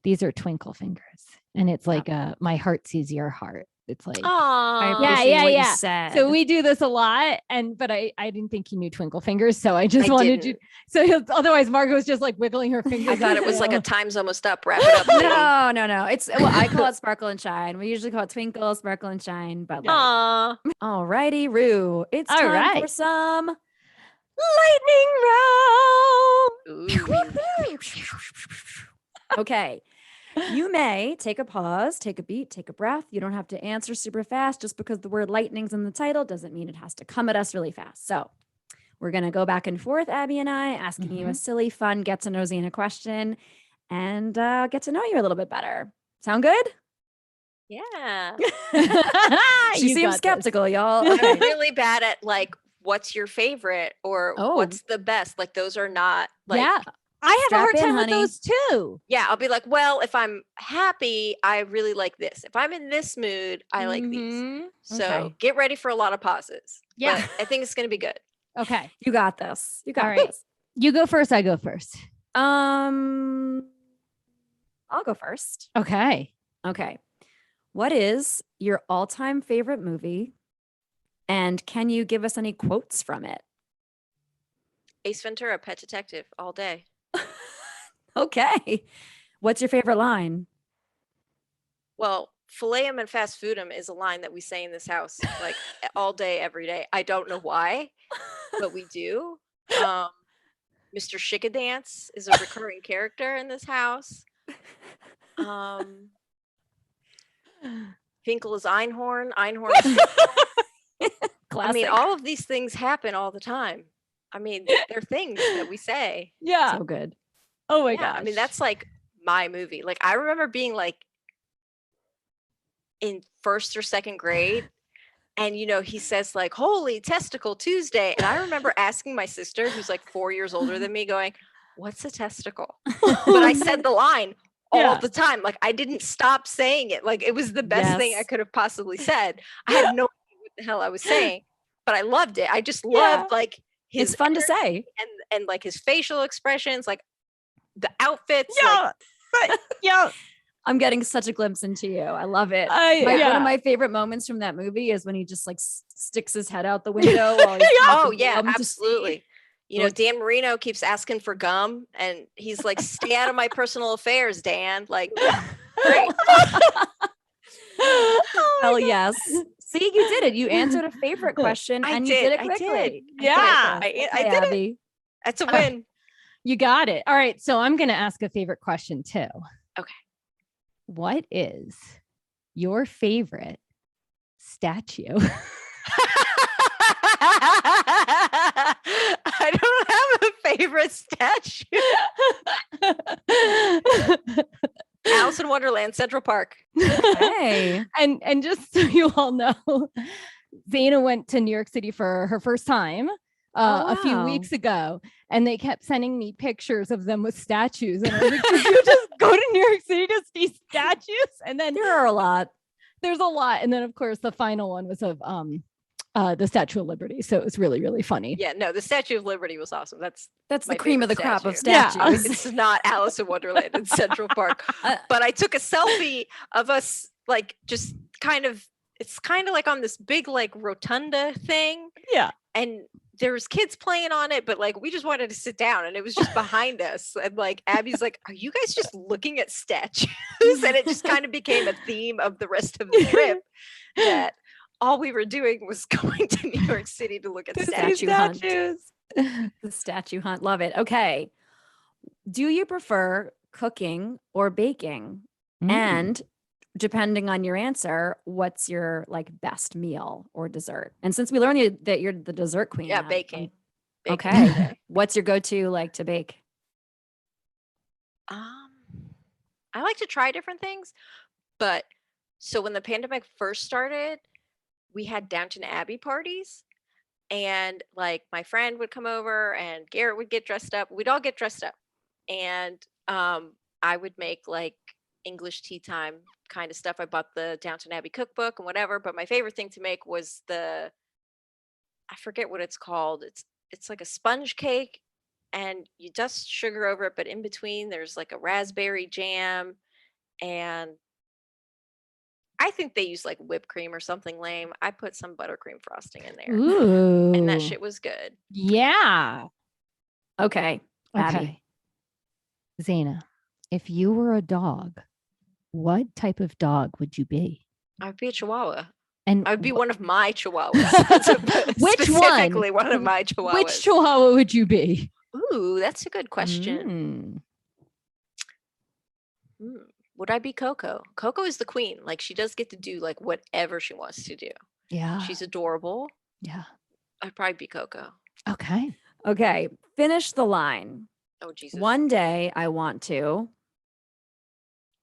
these are Twinkle Fingers. And it's like my heart sees your heart. It's like, I appreciate what you said. So we do this a lot. But I didn't think you knew Twinkle Fingers. So I just wanted you. So otherwise Margot was just like wiggling her fingers. I thought it was like a time's almost up. Wrap it up. No. I call it sparkle and shine. We usually call it twinkle, sparkle and shine. But all righty, Rue. It's time for some lightning round. Okay. You may take a pause, take a beat, take a breath. You don't have to answer super fast. Just because the word lightning's in the title doesn't mean it has to come at us really fast. So we're going to go back and forth, Abby and I, asking you a silly, fun, get to know Zanah question and get to know you a little bit better. Sound good? Yeah. She seems skeptical, y'all. Okay. I'm really bad at like, what's your favorite or what's the best? Like those are not like... Yeah. I have a hard time with those too. Yeah, I'll be like, well, if I'm happy, I really like this. If I'm in this mood, I like these. So get ready for a lot of pauses. Yeah, but I think it's going to be good. Okay, you got this. You got this. You go first. I go first. I'll go first. Okay. What is your all-time favorite movie? And can you give us any quotes from it? Ace Ventura, Pet Detective, all day. Okay. What's your favorite line? Well, fillet 'em and fast food 'em is a line that we say in this house like all day, every day. I don't know why, but we do. Mr. Shikadance is a recurring character in this house. Finkel is Einhorn. Einhorn is I mean, all of these things happen all the time. I mean, they're things that we say. Yeah. So good. Oh my gosh. I mean, that's like my movie. Like I remember being like in first or second grade and he says like, holy testicle Tuesday. And I remember asking my sister who's like 4 years older than me going, what's a testicle? But I said the line all the time. Like I didn't stop saying it. Like it was the best thing I could have possibly said. I had no idea what the hell I was saying, but I loved it. I just loved like his it's fun to say. And like his facial expressions, like the outfits. I'm getting such a glimpse into you. I love it. One of my favorite moments from that movie is when he just like sticks his head out the window. While he's absolutely. You know, Dan Marino keeps asking for gum, and he's like, "Stay out of my personal affairs, Dan." Like, great. Hell yes. See, you did it. You answered a favorite question, and you did it quickly. Yeah, I did Abby. it. That's a win. You got it. All right. So I'm going to ask a favorite question too. Okay. What is your favorite statue? I don't have a favorite statue. Alice in Wonderland, Central Park. Hey. And just so you all know, Zanah went to New York City for her first time a few weeks ago, and they kept sending me pictures of them with statues. And I was like, did you just go to New York City to see statues? And then There are a lot. There's a lot. And then, of course, the final one was of the Statue of Liberty. So it was really, really funny. Yeah, no, the Statue of Liberty was awesome. That's the cream of the crop of Yeah. statues. It's not Alice in Wonderland in Central Park. But I took a selfie of us, like, just kind of, it's kind of like on this big, like, rotunda thing. Yeah. And there's kids playing on it, but like we just wanted to sit down, and it was just behind us. And like Abby's like, "Are you guys just looking at statues?" And it just kind of became a theme of the rest of the trip that all we were doing was going to New York City to look at Statue statues. hunt. The statue hunt. Love it. Okay. Do you prefer cooking or baking? And depending on your answer, what's your like best meal or dessert? And since we learned that you're the dessert queen. Yeah, now, baking. Okay. What's your go-to like to bake? I like to try different things, but so when the pandemic first started, we had Downton Abbey parties, and like my friend would come over and Garrett would get dressed up. We'd all get dressed up, and I would make like English tea time kind of stuff. I bought the Downton Abbey cookbook and whatever, but my favorite thing to make was I forget what it's called. It's like a sponge cake, and you dust sugar over it, but in between there's like a raspberry jam, and I think they use like whipped cream or something lame. I put some buttercream frosting in there. Ooh. And that shit was good. Yeah. Okay. Abby. Okay. Zanah, if you were a dog, what type of dog would you be? I'd be a Chihuahua. And I would be one of my Chihuahuas. Which one? Specifically one of my Chihuahuas. Which Chihuahua would you be? Ooh, that's a good question. Would I be Coco? Coco is the queen. Like, she does get to do like whatever she wants to do. Yeah. She's adorable. Yeah. I'd probably be Coco. Okay. Okay. Finish the line. Oh, Jesus. One day I want to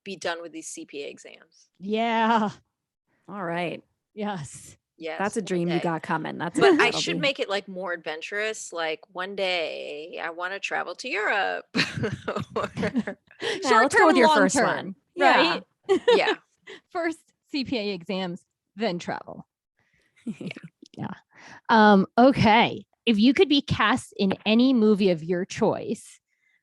be done with these CPA exams. Yeah. All right. Yes. Yes. That's a dream you got coming. That's but I should make it like more adventurous. Like one day I want to travel to Europe. Let's go with your first one. Right? Yeah. First CPA exams, then travel. Yeah. Okay. If you could be cast in any movie of your choice,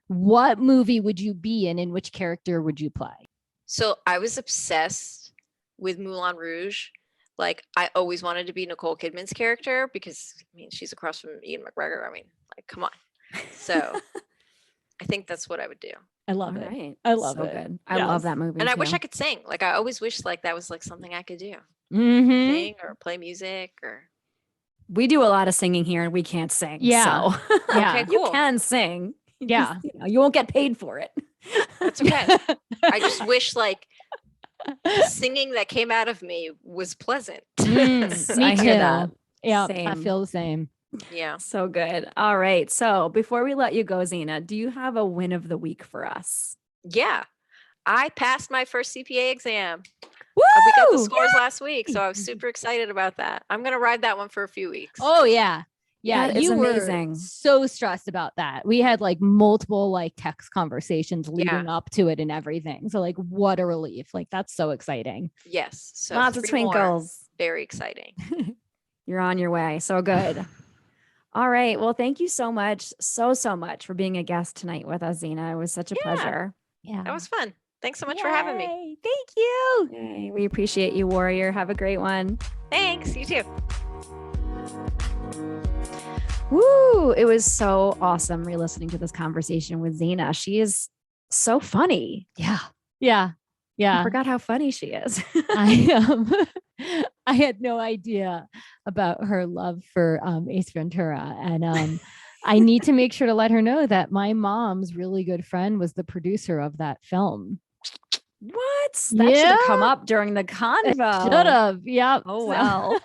what movie would you be in and which character would you play? So I was obsessed with Moulin Rouge. Like, I always wanted to be Nicole Kidman's character because, I mean, she's across from Ian McGregor. I mean, like, come on. So I think that's what I would do. I love it. Right. I love it. Good. I love that movie. And I too. wish I could sing. Like, I always wish like that was like something I could do. Mm-hmm. Sing or play music or. We do a lot of singing here and we can't sing. Yeah. So Yeah. Okay, cool. You can sing. Yeah. You won't get paid for it. That's okay. I just wish like the singing that came out of me was pleasant. Me I too. hear that. Yeah. Same. I feel the same. Yeah. So good. All right. So before we let you go, Zanah, do you have a win of the week for us? Yeah. I passed my first CPA exam. Woo! We got the scores last week, so I was super excited about that. I'm going to ride that one for a few weeks. Oh, yeah. Yeah. That is You were amazing. so stressed about that. We had like multiple like text conversations leading up to it and everything. So like, what a relief. Like, that's so exciting. Yes. So Lots of 3 more. twinkles. Very exciting. You're on your way. So good. All right. Well, thank you so much. So much for being a guest tonight with us, Zanah. It was such a pleasure. Yeah. That was fun. Thanks so much for having me. Yay. Thank you. Yay. We appreciate you, Warrior. Have a great one. Thanks. You too. Woo! It was so awesome re-listening to this conversation with Zanah. She is so funny. Yeah. Yeah. Yeah. I forgot how funny she is. I had no idea about her love for Ace Ventura. And I need to make sure to let her know that my mom's really good friend was the producer of that film. What? That should have come up during the convo. Should have. Yep. Oh, well.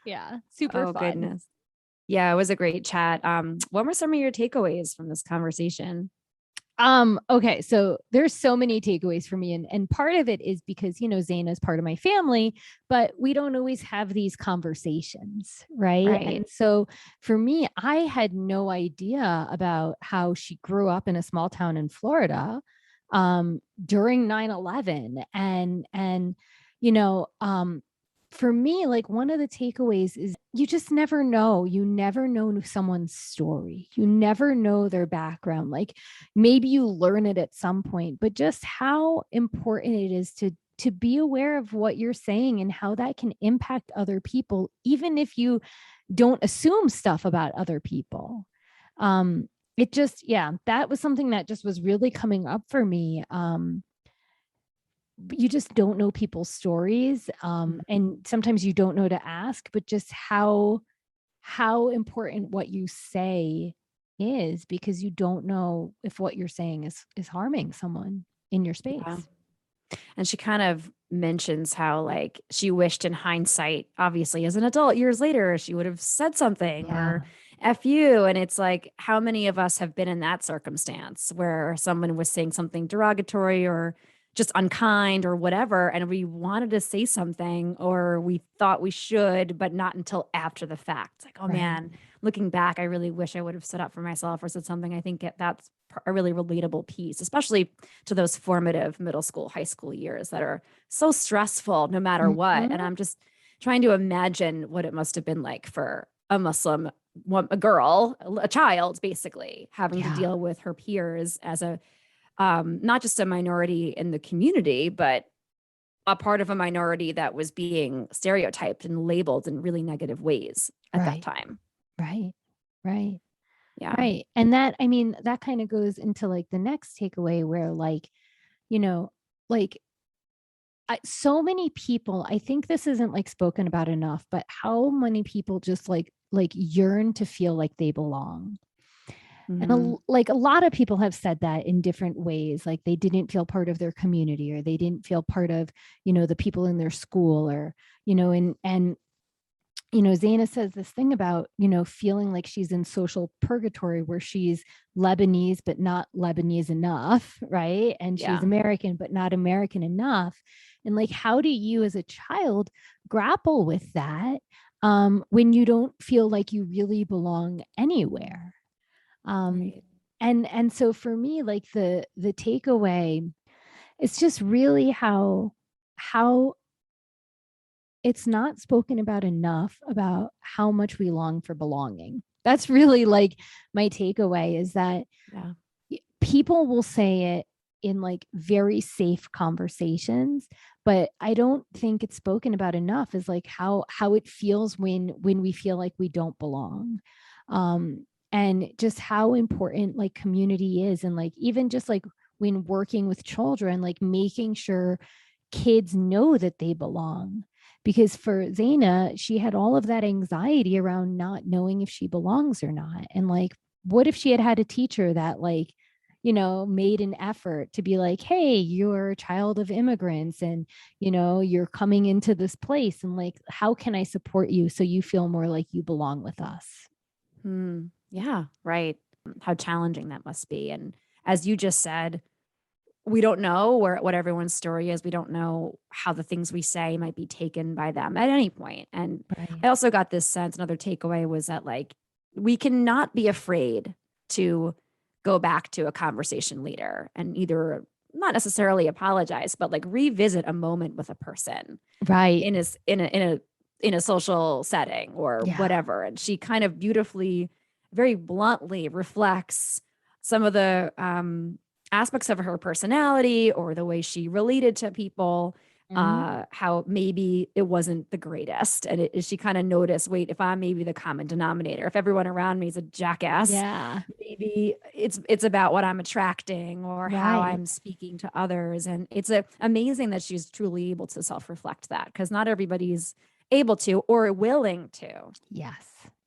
Yeah. Super fun. Goodness. Yeah, it was a great chat. What were some of your takeaways from this conversation? Okay, so there's so many takeaways for me, and part of it is because, you know, Zanah is part of my family, but we don't always have these conversations, right? And so for me, I had no idea about how she grew up in a small town in Florida during 9/11, and you know, for me, like, one of the takeaways is you just never know. You never know someone's story. You never know their background. Like, maybe you learn it at some point, but just how important it is to be aware of what you're saying and how that can impact other people, even if you don't assume stuff about other people. It just, yeah, that was something that just was really coming up for me. You just don't know people's stories, and sometimes you don't know to ask, but just how important what you say is, because you don't know if what you're saying is harming someone in your space. Yeah. And she kind of mentions how, like, she wished in hindsight, obviously as an adult years later, she would have said something or F you. And it's like, how many of us have been in that circumstance where someone was saying something derogatory or just unkind or whatever, and we wanted to say something, or we thought we should, but not until after the fact. It's like, oh man, looking back, I really wish I would have stood up for myself or said something. I think that's a really relatable piece, especially to those formative middle school, high school years that are so stressful no matter what. And I'm just trying to imagine what it must have been like for a Muslim, a girl, a child, basically having to deal with her peers as a not just a minority in the community, but a part of a minority that was being stereotyped and labeled in really negative ways at that time. Right. Yeah. Right. And that, I mean, that kind of goes into like the next takeaway where, like, you know, like so many people, I think this isn't like spoken about enough, but how many people just like yearn to feel like they belong. And like a lot of people have said that in different ways, like they didn't feel part of their community, or they didn't feel part of, you know, the people in their school, or, you know, and you know, Zanah says this thing about, you know, feeling like she's in social purgatory, where she's Lebanese, but not Lebanese enough, right? And she's American, but not American enough. And like, how do you as a child grapple with that when you don't feel like you really belong anywhere? And so for me, like the takeaway, it's just really how it's not spoken about enough about how much we long for belonging. That's really like my takeaway, is that people will say it in like very safe conversations, but I don't think it's spoken about enough, is like how it feels when we feel like we don't belong. And just how important like community is. And like, even just like when working with children, like making sure kids know that they belong. Because for Zanah, she had all of that anxiety around not knowing if she belongs or not. And like, what if she had had a teacher that, like, you know, made an effort to be like, hey, you're a child of immigrants, and, you know, you're coming into this place, and like, how can I support you so you feel more like you belong with us? Yeah, right. How challenging that must be. And as you just said, we don't know what everyone's story is. We don't know how the things we say might be taken by them at any point. And I also got this sense, another takeaway was that, like, we cannot be afraid to go back to a conversation later and either not necessarily apologize, but like revisit a moment with a person, in a social setting or whatever. And she kind of beautifully, very bluntly reflects some of the aspects of her personality or the way she related to people how maybe it wasn't the greatest. And she kind of noticed, wait, if I'm maybe the common denominator, if everyone around me is a jackass, maybe it's about what I'm attracting or how I'm speaking to others. And it's amazing that she's truly able to self-reflect that, because not everybody's able to or willing to. Yes.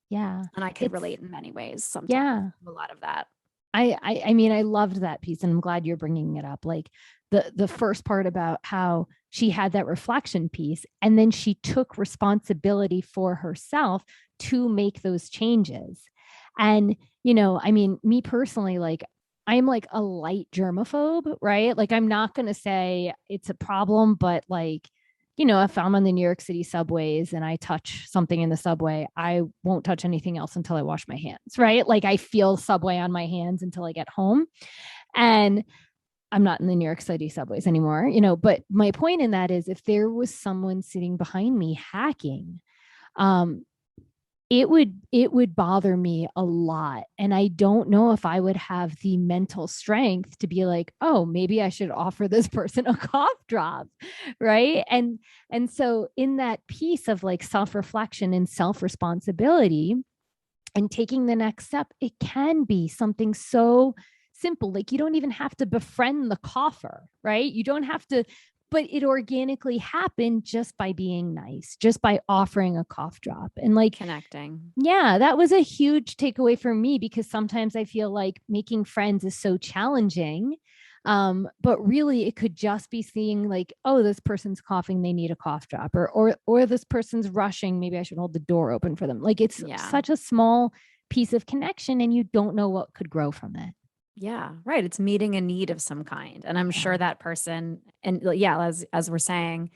Yeah. And I could relate in many ways sometimes. Yeah. A lot of that. I mean, I loved that piece, and I'm glad you're bringing it up. Like the first part about how she had that reflection piece, and then she took responsibility for herself to make those changes. And, you know, I mean, me personally, like I'm like a light germaphobe, right? Like I'm not going to say it's a problem, but like, you know, if I'm on the New York City subways and I touch something in the subway, I won't touch anything else until I wash my hands, right? Like I feel subway on my hands until I get home. And I'm not in the New York City subways anymore, you know, but my point in that is if there was someone sitting behind me hacking, it would bother me a lot. And I don't know if I would have the mental strength to be like, oh, maybe I should offer this person a cough drop. Right. And so in that piece of like self-reflection and self-responsibility and taking the next step, it can be something so simple. Like you don't even have to befriend the cougher, right? You don't have to, but it organically happened just by being nice, just by offering a cough drop and like connecting. Yeah, that was a huge takeaway for me, because sometimes I feel like making friends is so challenging. But really it could just be seeing like, oh, this person's coughing, they need a cough drop, or this person's rushing, maybe I should hold the door open for them. Like it's such a small piece of connection and you don't know what could grow from it. Yeah, right. It's meeting a need of some kind. And I'm sure that person, and yeah, as we're saying,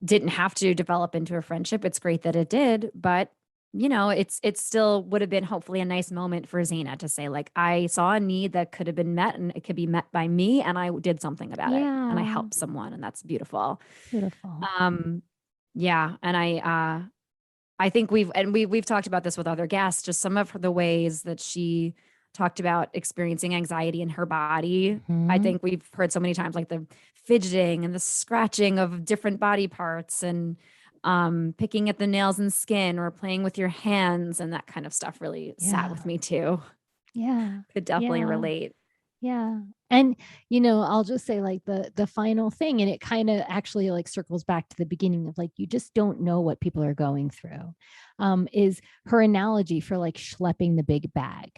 didn't have to develop into a friendship. It's great that it did, but you know, it still would have been hopefully a nice moment for Zanah to say, like, I saw a need that could have been met and it could be met by me. And I did something about it and I helped someone. And that's beautiful. Beautiful. Yeah. And I think we've talked about this with other guests, just some of the ways that she talked about experiencing anxiety in her body. I think we've heard so many times, like the fidgeting and the scratching of different body parts and picking at the nails and skin or playing with your hands, and that kind of stuff really sat with me too. Yeah. Could definitely relate. Yeah. And, you know, I'll just say like the final thing, and it kind of actually like circles back to the beginning of like, you just don't know what people are going through, is her analogy for like schlepping the big bag.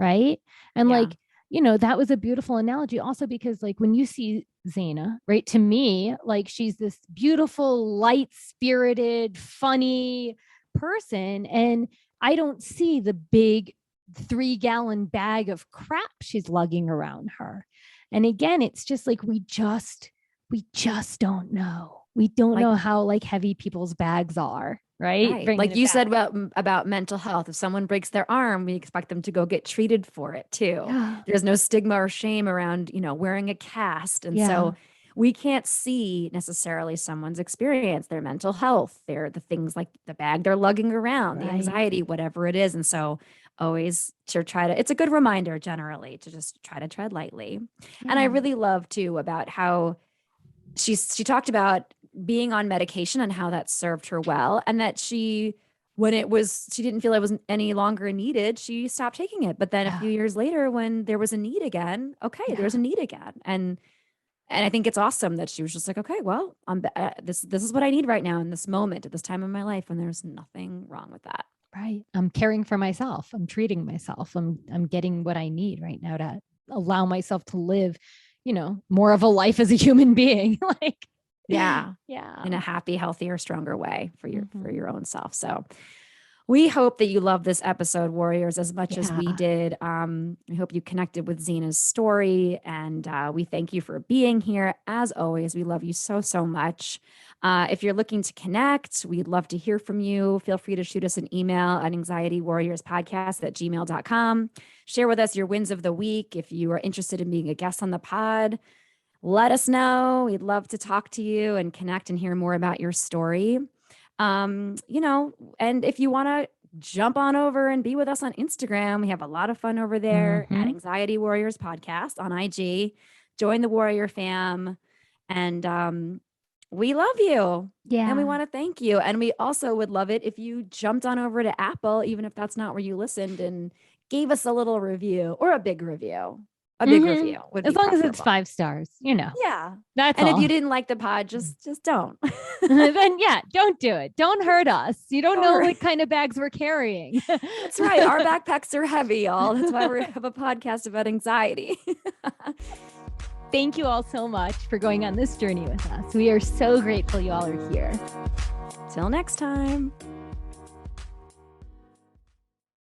Right. And like, you know, that was a beautiful analogy also, because like when you see Zanah, right, to me, like she's this beautiful, light spirited, funny person. And I don't see the big 3-gallon bag of crap she's lugging around her. And again, it's just like, we just don't know. We don't know how like heavy people's bags are. Right. Like you said about mental health. If someone breaks their arm, we expect them to go get treated for it too. There's no stigma or shame around, you know, wearing a cast. And so we can't see necessarily someone's experience, their mental health, the things like the bag they're lugging around, the anxiety, whatever it is. And so always to try to, it's a good reminder generally to just try to tread lightly. And I really love too about how she talked about being on medication and how that served her well. And that she didn't feel it was any longer needed, she stopped taking it. But then a few years later, when there was a need again, there's a need again. And I think it's awesome that she was just like, okay, well, this is what I need right now in this moment at this time in my life. And there's nothing wrong with that. Right. I'm caring for myself. I'm treating myself. I'm getting what I need right now to allow myself to live, you know, more of a life as a human being. Like, in a happy, healthier, stronger way for your own self. So we hope that you love this episode, Warriors, as much as we did. I hope you connected with Zanah's story, and we thank you for being here. As always, we love you so, so much. If you're looking to connect, we'd love to hear from you. Feel free to shoot us an email at anxietywarriorspodcast@gmail.com. Share with us your wins of the week. If you are interested in being a guest on the pod, let us know. We'd love to talk to you and connect and hear more about your story. You know, and if you want to jump on over and be with us on Instagram, we have a lot of fun over there at Anxiety Warriors Podcast on IG. Join the Warrior fam. And we love you. Yeah. And we want to thank you. And we also would love it if you jumped on over to Apple, even if that's not where you listened, and gave us a little review or a big review. A big review would be as long as it's preferable. 5 stars, Yeah. That's and all. if you didn't like the pod, just don't. Then don't do it. Don't hurt us. You don't know Don't what kind of bags we're carrying. That's right. Our backpacks are heavy, y'all. That's why we have a podcast about anxiety. Thank you all so much for going on this journey with us. We are so grateful you all are here. Till next time.